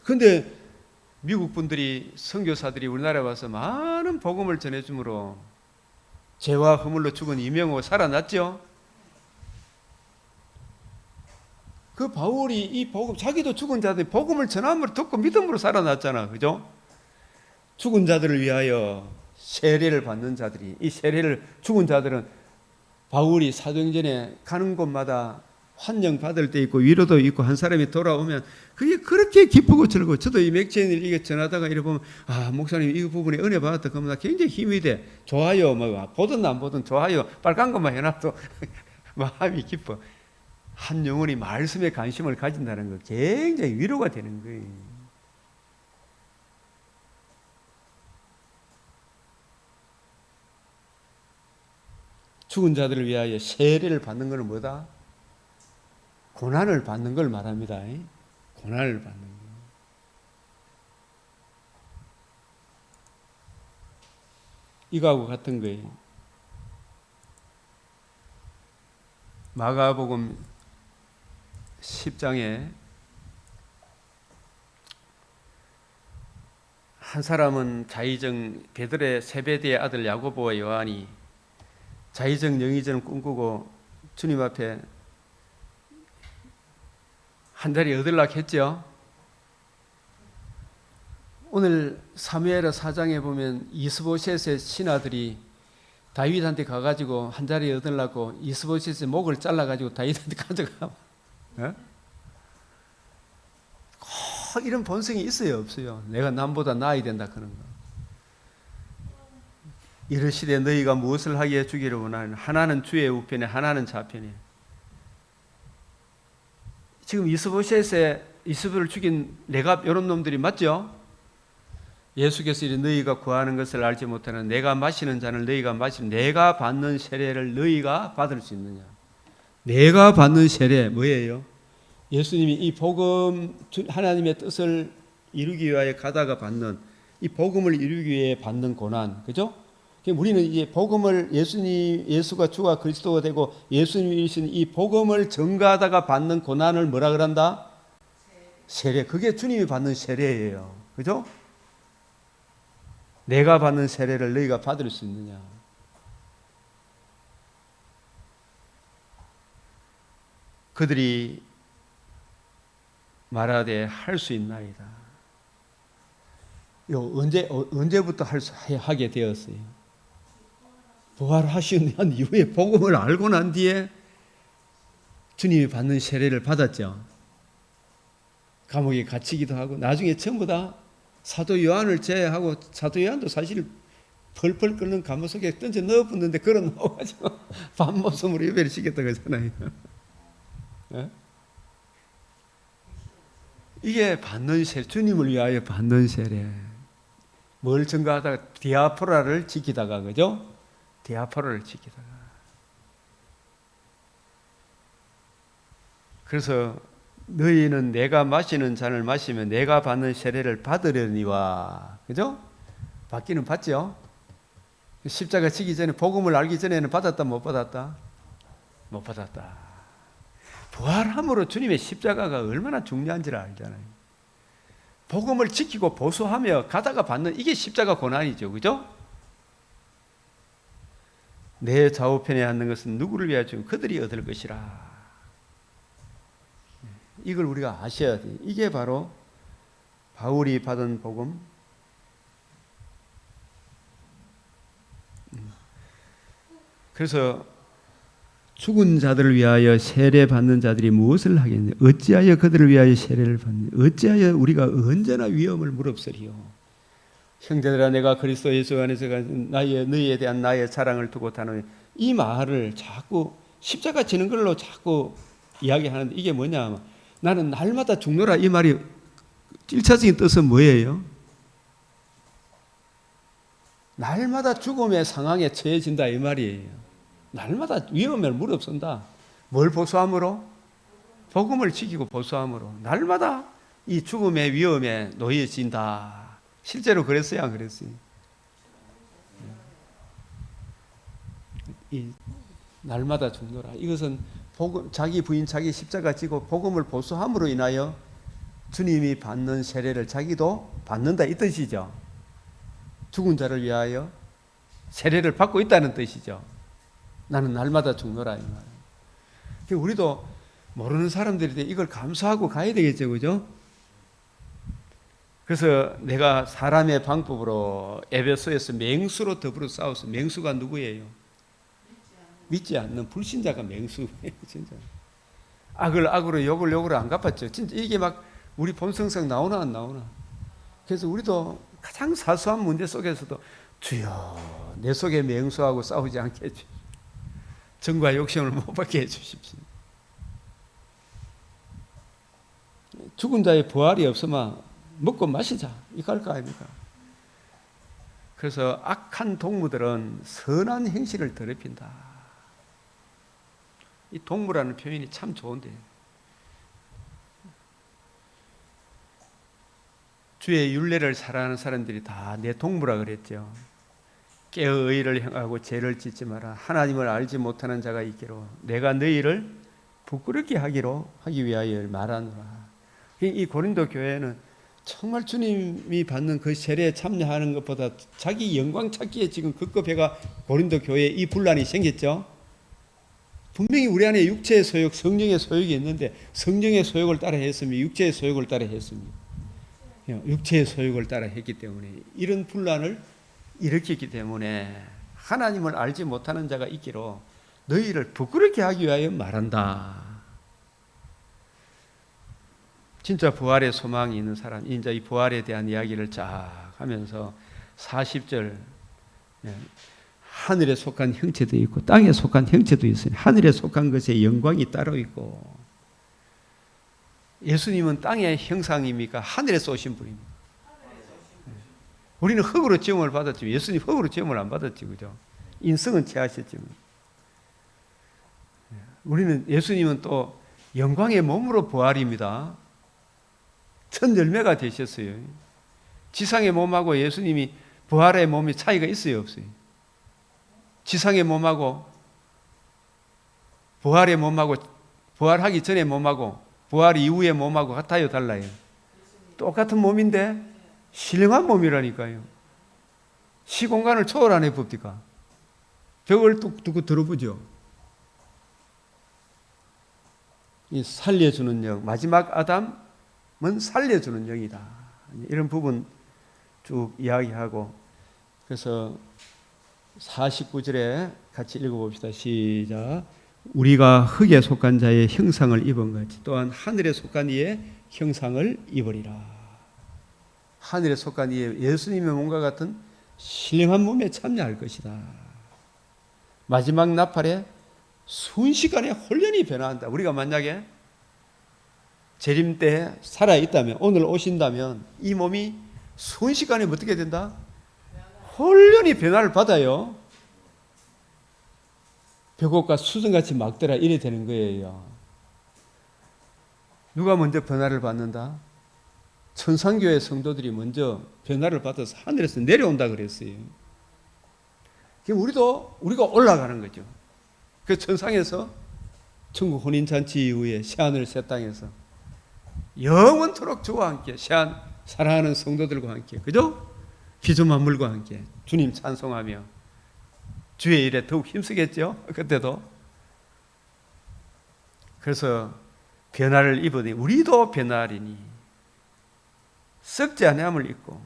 근데 미국 분들이, 선교사들이 우리나라에 와서 많은 복음을 전해주므로 죄와 허물로 죽은 이명호 살아났죠. 그 바울이 이 복음, 자기도 죽은 자들이 복음을 전함으로 듣고 믿음으로 살아났잖아, 그죠? 죽은 자들을 위하여 세례를 받는 자들이, 이 세례를, 죽은 자들은 바울이 사도행전에 가는 곳마다 환영 받을 때 있고 위로도 있고 한 사람이 돌아오면 그게 그렇게 기쁘고 즐거워. 저도 이 맥주인을 이게 전하다가 이래 보면, 아, 목사님 이 부분에 은혜 받았다 그러면 나 굉장히 힘이 돼. 좋아요, 뭐 보든 안 보든 좋아요, 빨간 것만 해놔도 마음이 기뻐. 한 영혼이 말씀에 관심을 가진다는 거 굉장히 위로가 되는 거예요. 죽은 자들을 위하여 세례를 받는 것은 뭐다? 고난을 받는 걸 말합니다. 고난을 받는 거. 이거하고 같은 거예요. 마가복음 10장에 한 사람은 자의정, 베드로의 세베대의 아들 야고보와 요한이 자의정 영의정을 꿈꾸고 주님 앞에 한 자리 얻으려고 했죠. 오늘 사무엘하 4장에 보면 이스보셋의 신하들이 다윗한테 가가지고 한 자리 얻으려고 이스보셋의 목을 잘라가지고 다윗한테 가져가. 꼭 이런 본성이 있어요, 없어요? 내가 남보다 나아야 된다 그런 거. 이르시되 너희가 무엇을 하기에 주기를 원하는, 하나는 주의 우편에 하나는 좌편에. 지금 이스보셋의 이스보를 죽인 레갑 이런 놈들이 맞죠? 예수께서 이르 너희가 구하는 것을 알지 못하는 내가 마시는 잔을 너희가 마시는, 내가 받는 세례를 너희가 받을 수 있느냐? 내가 받는 세례 뭐예요? 예수님이 이 복음, 하나님의 뜻을 이루기 위하여 가다가 받는, 이 복음을 이루기 위해 받는 고난, 그죠? 우리는 이제 복음을, 예수가 주가 그리스도가 되고 예수님이 이루신 이 복음을 전가하다가 받는 고난을 뭐라 그런다? 세례. 그게 주님이 받는 세례예요, 그죠? 내가 받는 세례를 너희가 받을 수 있느냐? 그들이 말하되 할 수 있나이다. 언제부터 하게 되었어요? 부활하신 난 이후에 복음을 알고 난 뒤에 주님이 받는 세례를 받았죠. 감옥에 갇히기도 하고 나중에 전부 다 사도 요한을 제외하고, 사도 요한도 사실 펄펄 끓는 감옥 속에 던져 넣어붙는데 걸어 넣어가지고 밤모섬으로 예배를 시켰다고 하잖아요. 이게 받는 세례, 주님을 위하여 받는 세례. 뭘 증거하다가 디아포라를 지키다가, 그죠? 디아포라를 지키다가. 그래서 너희는 내가 마시는 잔을 마시면 내가 받는 세례를 받으려니와, 그죠? 받기는 받죠. 십자가 지기 전에, 복음을 알기 전에는 받았다 못 받았다? 못 받았다. 부활함으로 주님의 십자가가 얼마나 중요한지를 알잖아요. 복음을 지키고 보수하며 가다가 받는, 이게 십자가 고난이죠, 그죠? 내 좌우편에 앉는 것은 누구를 위하여 주면 그들이 얻을 것이라. 이걸 우리가 아셔야 돼요. 이게 바로 바울이 받은 복음, 그래서 죽은 자들을 위하여 세례 받는 자들이 무엇을 하겠느냐? 어찌하여 그들을 위하여 세례를 받느냐? 어찌하여 우리가 언제나 위험을 무릅쓰리요? 형제들아, 내가 그리스도 예수 안에서 너희에 대한 나의 사랑을 두고 다노니, 이 말을 자꾸 십자가 지는 걸로 자꾸 이야기하는데, 이게 뭐냐? 나는 날마다 죽노라, 이 말이 1차적인 뜻은 뭐예요? 날마다 죽음의 상황에 처해진다, 이 말이에요. 날마다 위험을 무릅쓴다. 뭘 보수함으로? 복음을 지키고 보수함으로 날마다 이 죽음의 위험에 놓여진다. 실제로 그랬어요, 안 그랬어요? 이 날마다 죽노라. 이것은 복음, 자기 부인 자기 십자가 지고 복음을 보수함으로 인하여 주님이 받는 세례를 자기도 받는다, 이 뜻이죠. 죽은 자를 위하여 세례를 받고 있다는 뜻이죠. 나는 날마다 죽노라, 이 말. 우리도 모르는 사람들인데 이걸 감수하고 가야 되겠죠, 그죠? 그래서 내가 사람의 방법으로 에베소에서 맹수로 더불어 싸웠어. 맹수가 누구예요? 믿지 않는 불신자가 맹수예요, 진짜. 악을 악으로, 욕을 욕으로 안 갚았죠. 진짜 이게 막 우리 본성상 나오나 안 나오나. 그래서 우리도 가장 사소한 문제 속에서도 주여, 내 속에 맹수하고 싸우지 않게 해주십시오. 정과 욕심을 못 받게 해주십시오. 죽은 자의 부활이 없으면 먹고 마시자, 이거 할 거 아닙니까? 그래서 악한 동무들은 선한 행실을 더럽힌다. 이 동무라는 표현이 참 좋은데, 주의 율례를 살아가는 사람들이 다 내 동무라 그랬죠. 깨어 의를 행하고 죄를 짓지 마라. 하나님을 알지 못하는 자가 있기로 내가 너희를 부끄럽게 하기 위하여 말하노라. 이 고린도 교회는 정말 주님이 받는 그 세례에 참여하는 것보다 자기 영광 찾기에 지금 급급해가 고린도 교회에 이 분란이 생겼죠. 분명히 우리 안에 육체의 소욕, 성령의 소욕이 있는데 성령의 소욕을 따라 했으면 육체의 소욕을 따라 했습니다. 육체의 소욕을 따라 했기 때문에 이런 분란을 일으켰기 때문에 하나님을 알지 못하는 자가 있기로 너희를 부끄럽게 하기 위하여 말한다. 진짜 부활의 소망이 있는 사람, 이제 이 부활에 대한 이야기를 쫙 하면서 40절, 하늘에 속한 형체도 있고 땅에 속한 형체도 있으니 하늘에 속한 것에 영광이 따로 있고, 예수님은 땅의 형상입니까? 하늘에서 오신 분입니다. 우리는 흙으로 지음을 받았지만 예수님 흙으로 지음을 안 받았지, 그죠? 인성은 취하셨지만. 예수님은 또 영광의 몸으로 부활입니다. 첫 열매가 되셨어요. 지상의 몸하고 예수님이 부활의 몸이 차이가 있어요, 없어요? 지상의 몸하고 부활의 몸하고, 부활하기 전의 몸하고 부활 이후의 몸하고 같아요, 달라요? 똑같은 몸인데 신령한 몸이라니까요. 시공간을 초월하네, 법디가. 벽을 뚝 두고 들어보죠. 이 살려주는 영, 마지막 아담은 살려주는 영이다. 이런 부분 쭉 이야기하고, 그래서 49절에 같이 읽어봅시다. 시작. 우리가 흙에 속한 자의 형상을 입은 같이 또한 하늘에 속한 이의 형상을 입으리라. 하늘에 속한 이의 예수님의 몸과 같은 신령한 몸에 참여할 것이다. 마지막 나팔에 순식간에 홀연히 변화한다. 우리가 만약에 재림 때 살아있다면, 오늘 오신다면 이 몸이 순식간에 어떻게 된다? 홀연히 변화를 받아요. 벽옥과 수정같이 막더라, 이래 되는 거예요. 누가 먼저 변화를 받는다? 천상교회 성도들이 먼저 변화를 받아서 하늘에서 내려온다 그랬어요. 우리가 올라가는 거죠. 그 천상에서 천국 혼인잔치 이후에 새하늘 새 땅에서 영원토록 주와 함께 사랑하는 성도들과 함께, 그죠? 피조만물과 함께 주님 찬송하며 주의 일에 더욱 힘쓰겠죠, 그때도. 그래서 변화를 입으니 우리도 변화리니 썩지 아니함을 입고,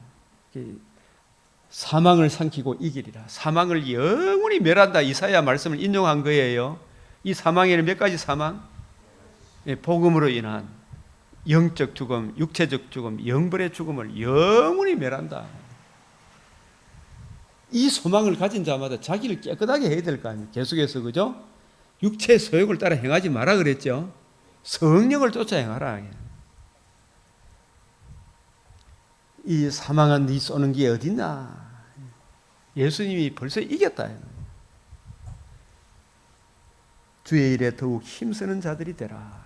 사망을 삼키고 이기리라. 사망을 영원히 멸한다. 이사야 말씀을 인용한 거예요. 이 사망에는 몇 가지 사망? 복음으로 인한 영적 죽음, 육체적 죽음, 영벌의 죽음을 영원히 멸한다. 이 소망을 가진 자마다 자기를 깨끗하게 해야 될 거 아니에요. 계속해서, 그죠? 육체의 소욕을 따라 행하지 마라 그랬죠. 성령을 쫓아 행하라. 이 사망한 네 쏘는 게 어딨나? 예수님이 벌써 이겼다. 주의 일에 더욱 힘쓰는 자들이 되라.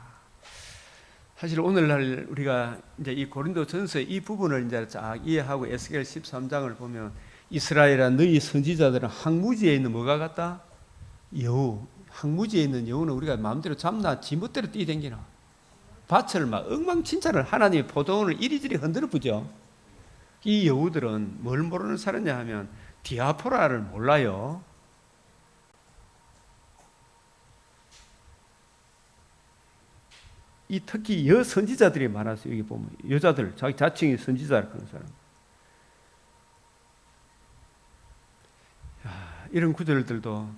사실 오늘날 우리가 이제 이 고린도전서 이 부분을 이제 쫙 이해하고 에스겔 13장을 보면 이스라엘아 너희 선지자들은 항무지에 있는 뭐가 같다? 여우. 항무지에 있는 여우는 우리가 마음대로 잡나 지멋대로 뛰댕기나 밭을 막 엉망진창을 하나님의 포도원을 이리저리 흔들어 부죠. 이 여우들은 뭘 모르는 사람이냐 하면 디아포라를 몰라요. 이 특히 여선지자들이 많아서 여기 보면 여자들 자기 자칭이 선지자를 그런 사람. 이런 구절들도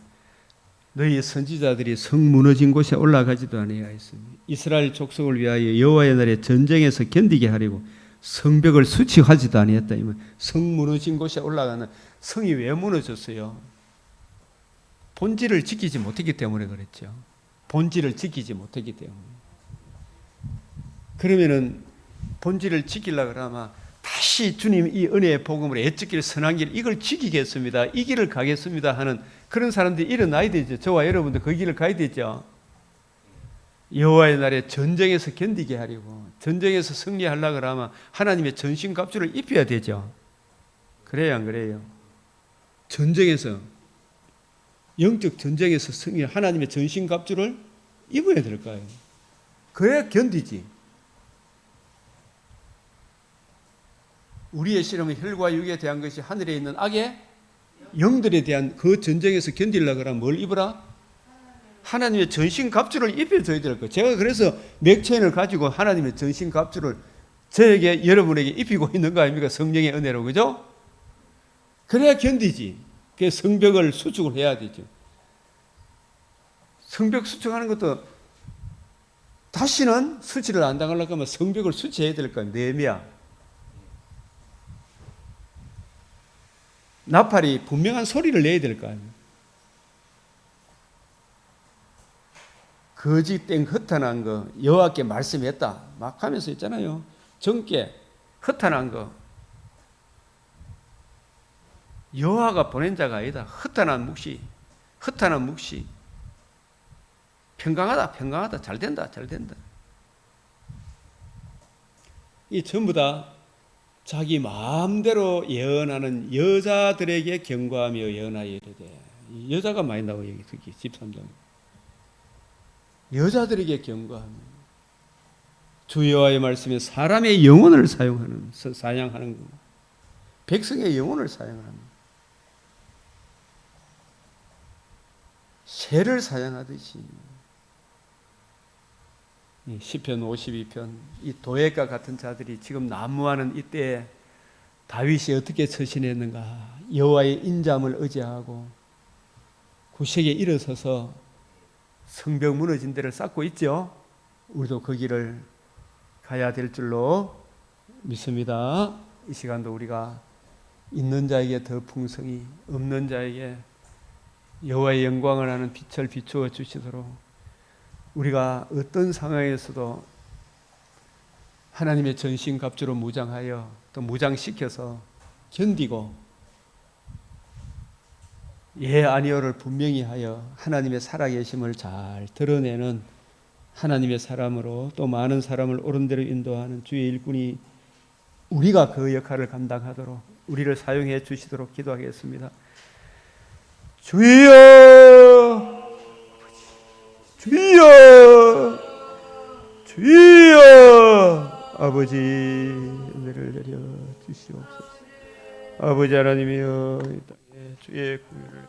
너희 선지자들이 성 무너진 곳에 올라가지도 아니하였으니 이스라엘 족속을 위하여 여호와의 날에 전쟁에서 견디게 하려고 성벽을 수치하지도 아니했다. 성 무너진 곳에 올라가는 성이 왜 무너졌어요? 본질을 지키지 못했기 때문에 그랬죠. 본질을 지키지 못했기 때문에. 그러면은 본질을 지키려고 그러면 다시 주님 이 은혜의 복음으로 애찍길 선한 길 이걸 지키겠습니다. 이 길을 가겠습니다 하는 그런 사람들이 일어나야 되죠. 저와 여러분도 그 길을 가야 되죠. 여호와의 날에 전쟁에서 견디게 하려고 전쟁에서 승리하려고 하면 하나님의 전신갑주를 입혀야 되죠. 그래요 안 그래요? 전쟁에서 영적 전쟁에서 승리 하나님의 전신갑주를 입어야 될 거예요. 그래야 견디지. 우리의 실험은 혈과 육에 대한 것이 하늘에 있는 악의 영들에 대한 그 전쟁에서 견디려고 하면 뭘 입어라? 하나님의 전신갑주를 입혀줘야 될 거예요. 제가 그래서 맥체인을 가지고 하나님의 전신갑주를 저에게 여러분에게 입히고 있는 거 아닙니까? 성령의 은혜로. 그죠? 그래야 견디지. 그 성벽을 수축을 해야 되죠. 성벽 수축하는 것도 다시는 수치를 안 당하려고 하면 성벽을 수치해야 될 거예요. 느헤미야. 나팔이 분명한 소리를 내야 될 거 아니에요. 거짓된 허탄한 거 여호와께 말씀했다 막 하면서 있잖아요. 정죄 허탄한 거 여호와가 보낸 자가 아니다. 허탄한 묵시 평강하다 잘된다 이 전부 다 자기 마음대로 예언하는 여자들에게 경고하며 예언하여 이르되 여자가 많이 나와요. 여기 특히 13장 여자들에게 경고하며 주 여호와의 말씀에 사람의 영혼을 사양하는 것 백성의 영혼을 사양하는 새를 사양하듯이 시편 52편 이 도액과 같은 자들이 지금 난무하는 이때에 다윗이 어떻게 처신했는가. 여호와의 인자함을 의지하고 구색에 일어서서 성벽 무너진 데를 쌓고 있죠. 우리도 그 길을 가야 될 줄로 믿습니다. 이 시간도 우리가 있는 자에게 더 풍성히 없는 자에게 여호와의 영광을 하는 빛을 비추어 주시도록 우리가 어떤 상황에서도 하나님의 전신갑주로 무장하여 또 무장시켜서 견디고 예 아니오를 분명히 하여 하나님의 살아계심을 잘 드러내는 하나님의 사람으로 또 많은 사람을 옳은 대로 인도하는 주의 일꾼이 우리가 그 역할을 감당하도록 우리를 사용해 주시도록 기도하겠습니다. 주여 아버지 은혜를 내려 주시옵소서. 아버지 하나님이여 주의 공의를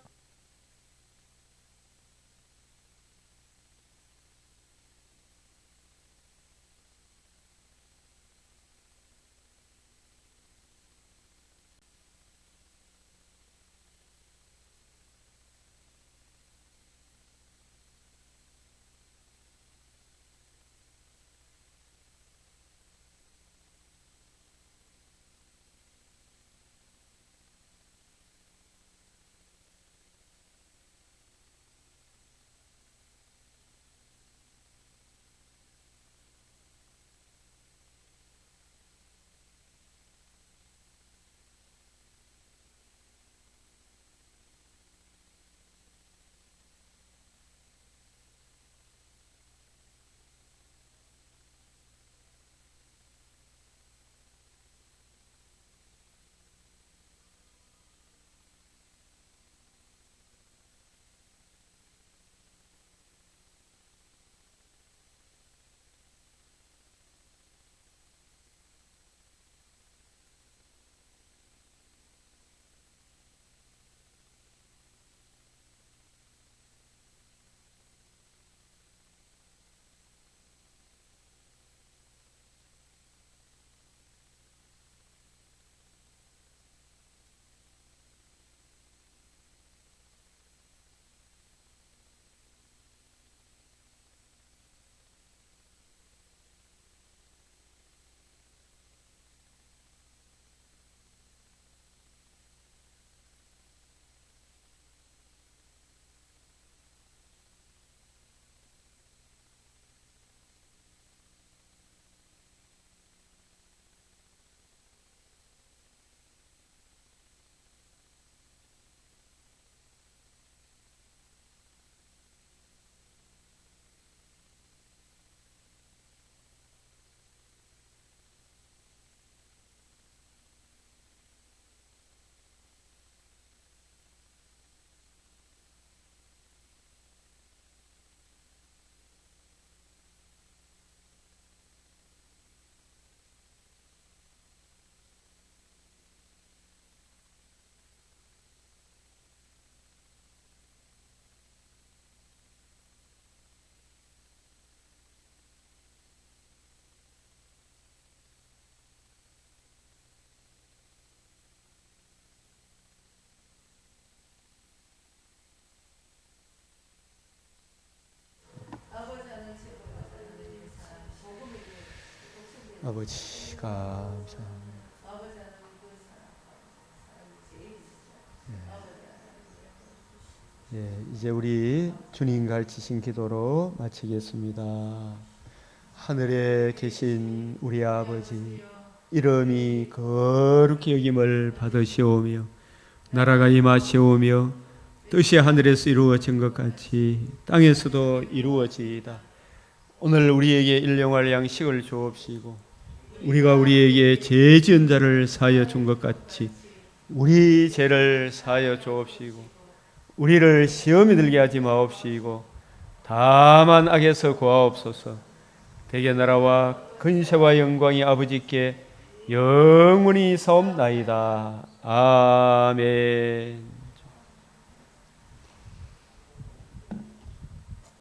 아버지 감사합니다. 예, 이제 우리 주님 가르치신 기도로 마치겠습니다. 하늘에 계신 우리 아버지, 이름이 거룩히 여김을 받으시오며 나라가 임하시오며 뜻이 하늘에서 이루어진 것 같이 땅에서도 이루어지이다. 오늘 우리에게 일용할 양식을 주옵시고 우리가 우리에게 죄 지은 자를 사하여 준 것 같이 우리 죄를 사하여 주옵시고 우리를 시험에 들게 하지 마옵시고 다만 악에서 구하옵소서. 대개 나라와 근세와 영광이 아버지께 영원히 사옵나이다. 아멘.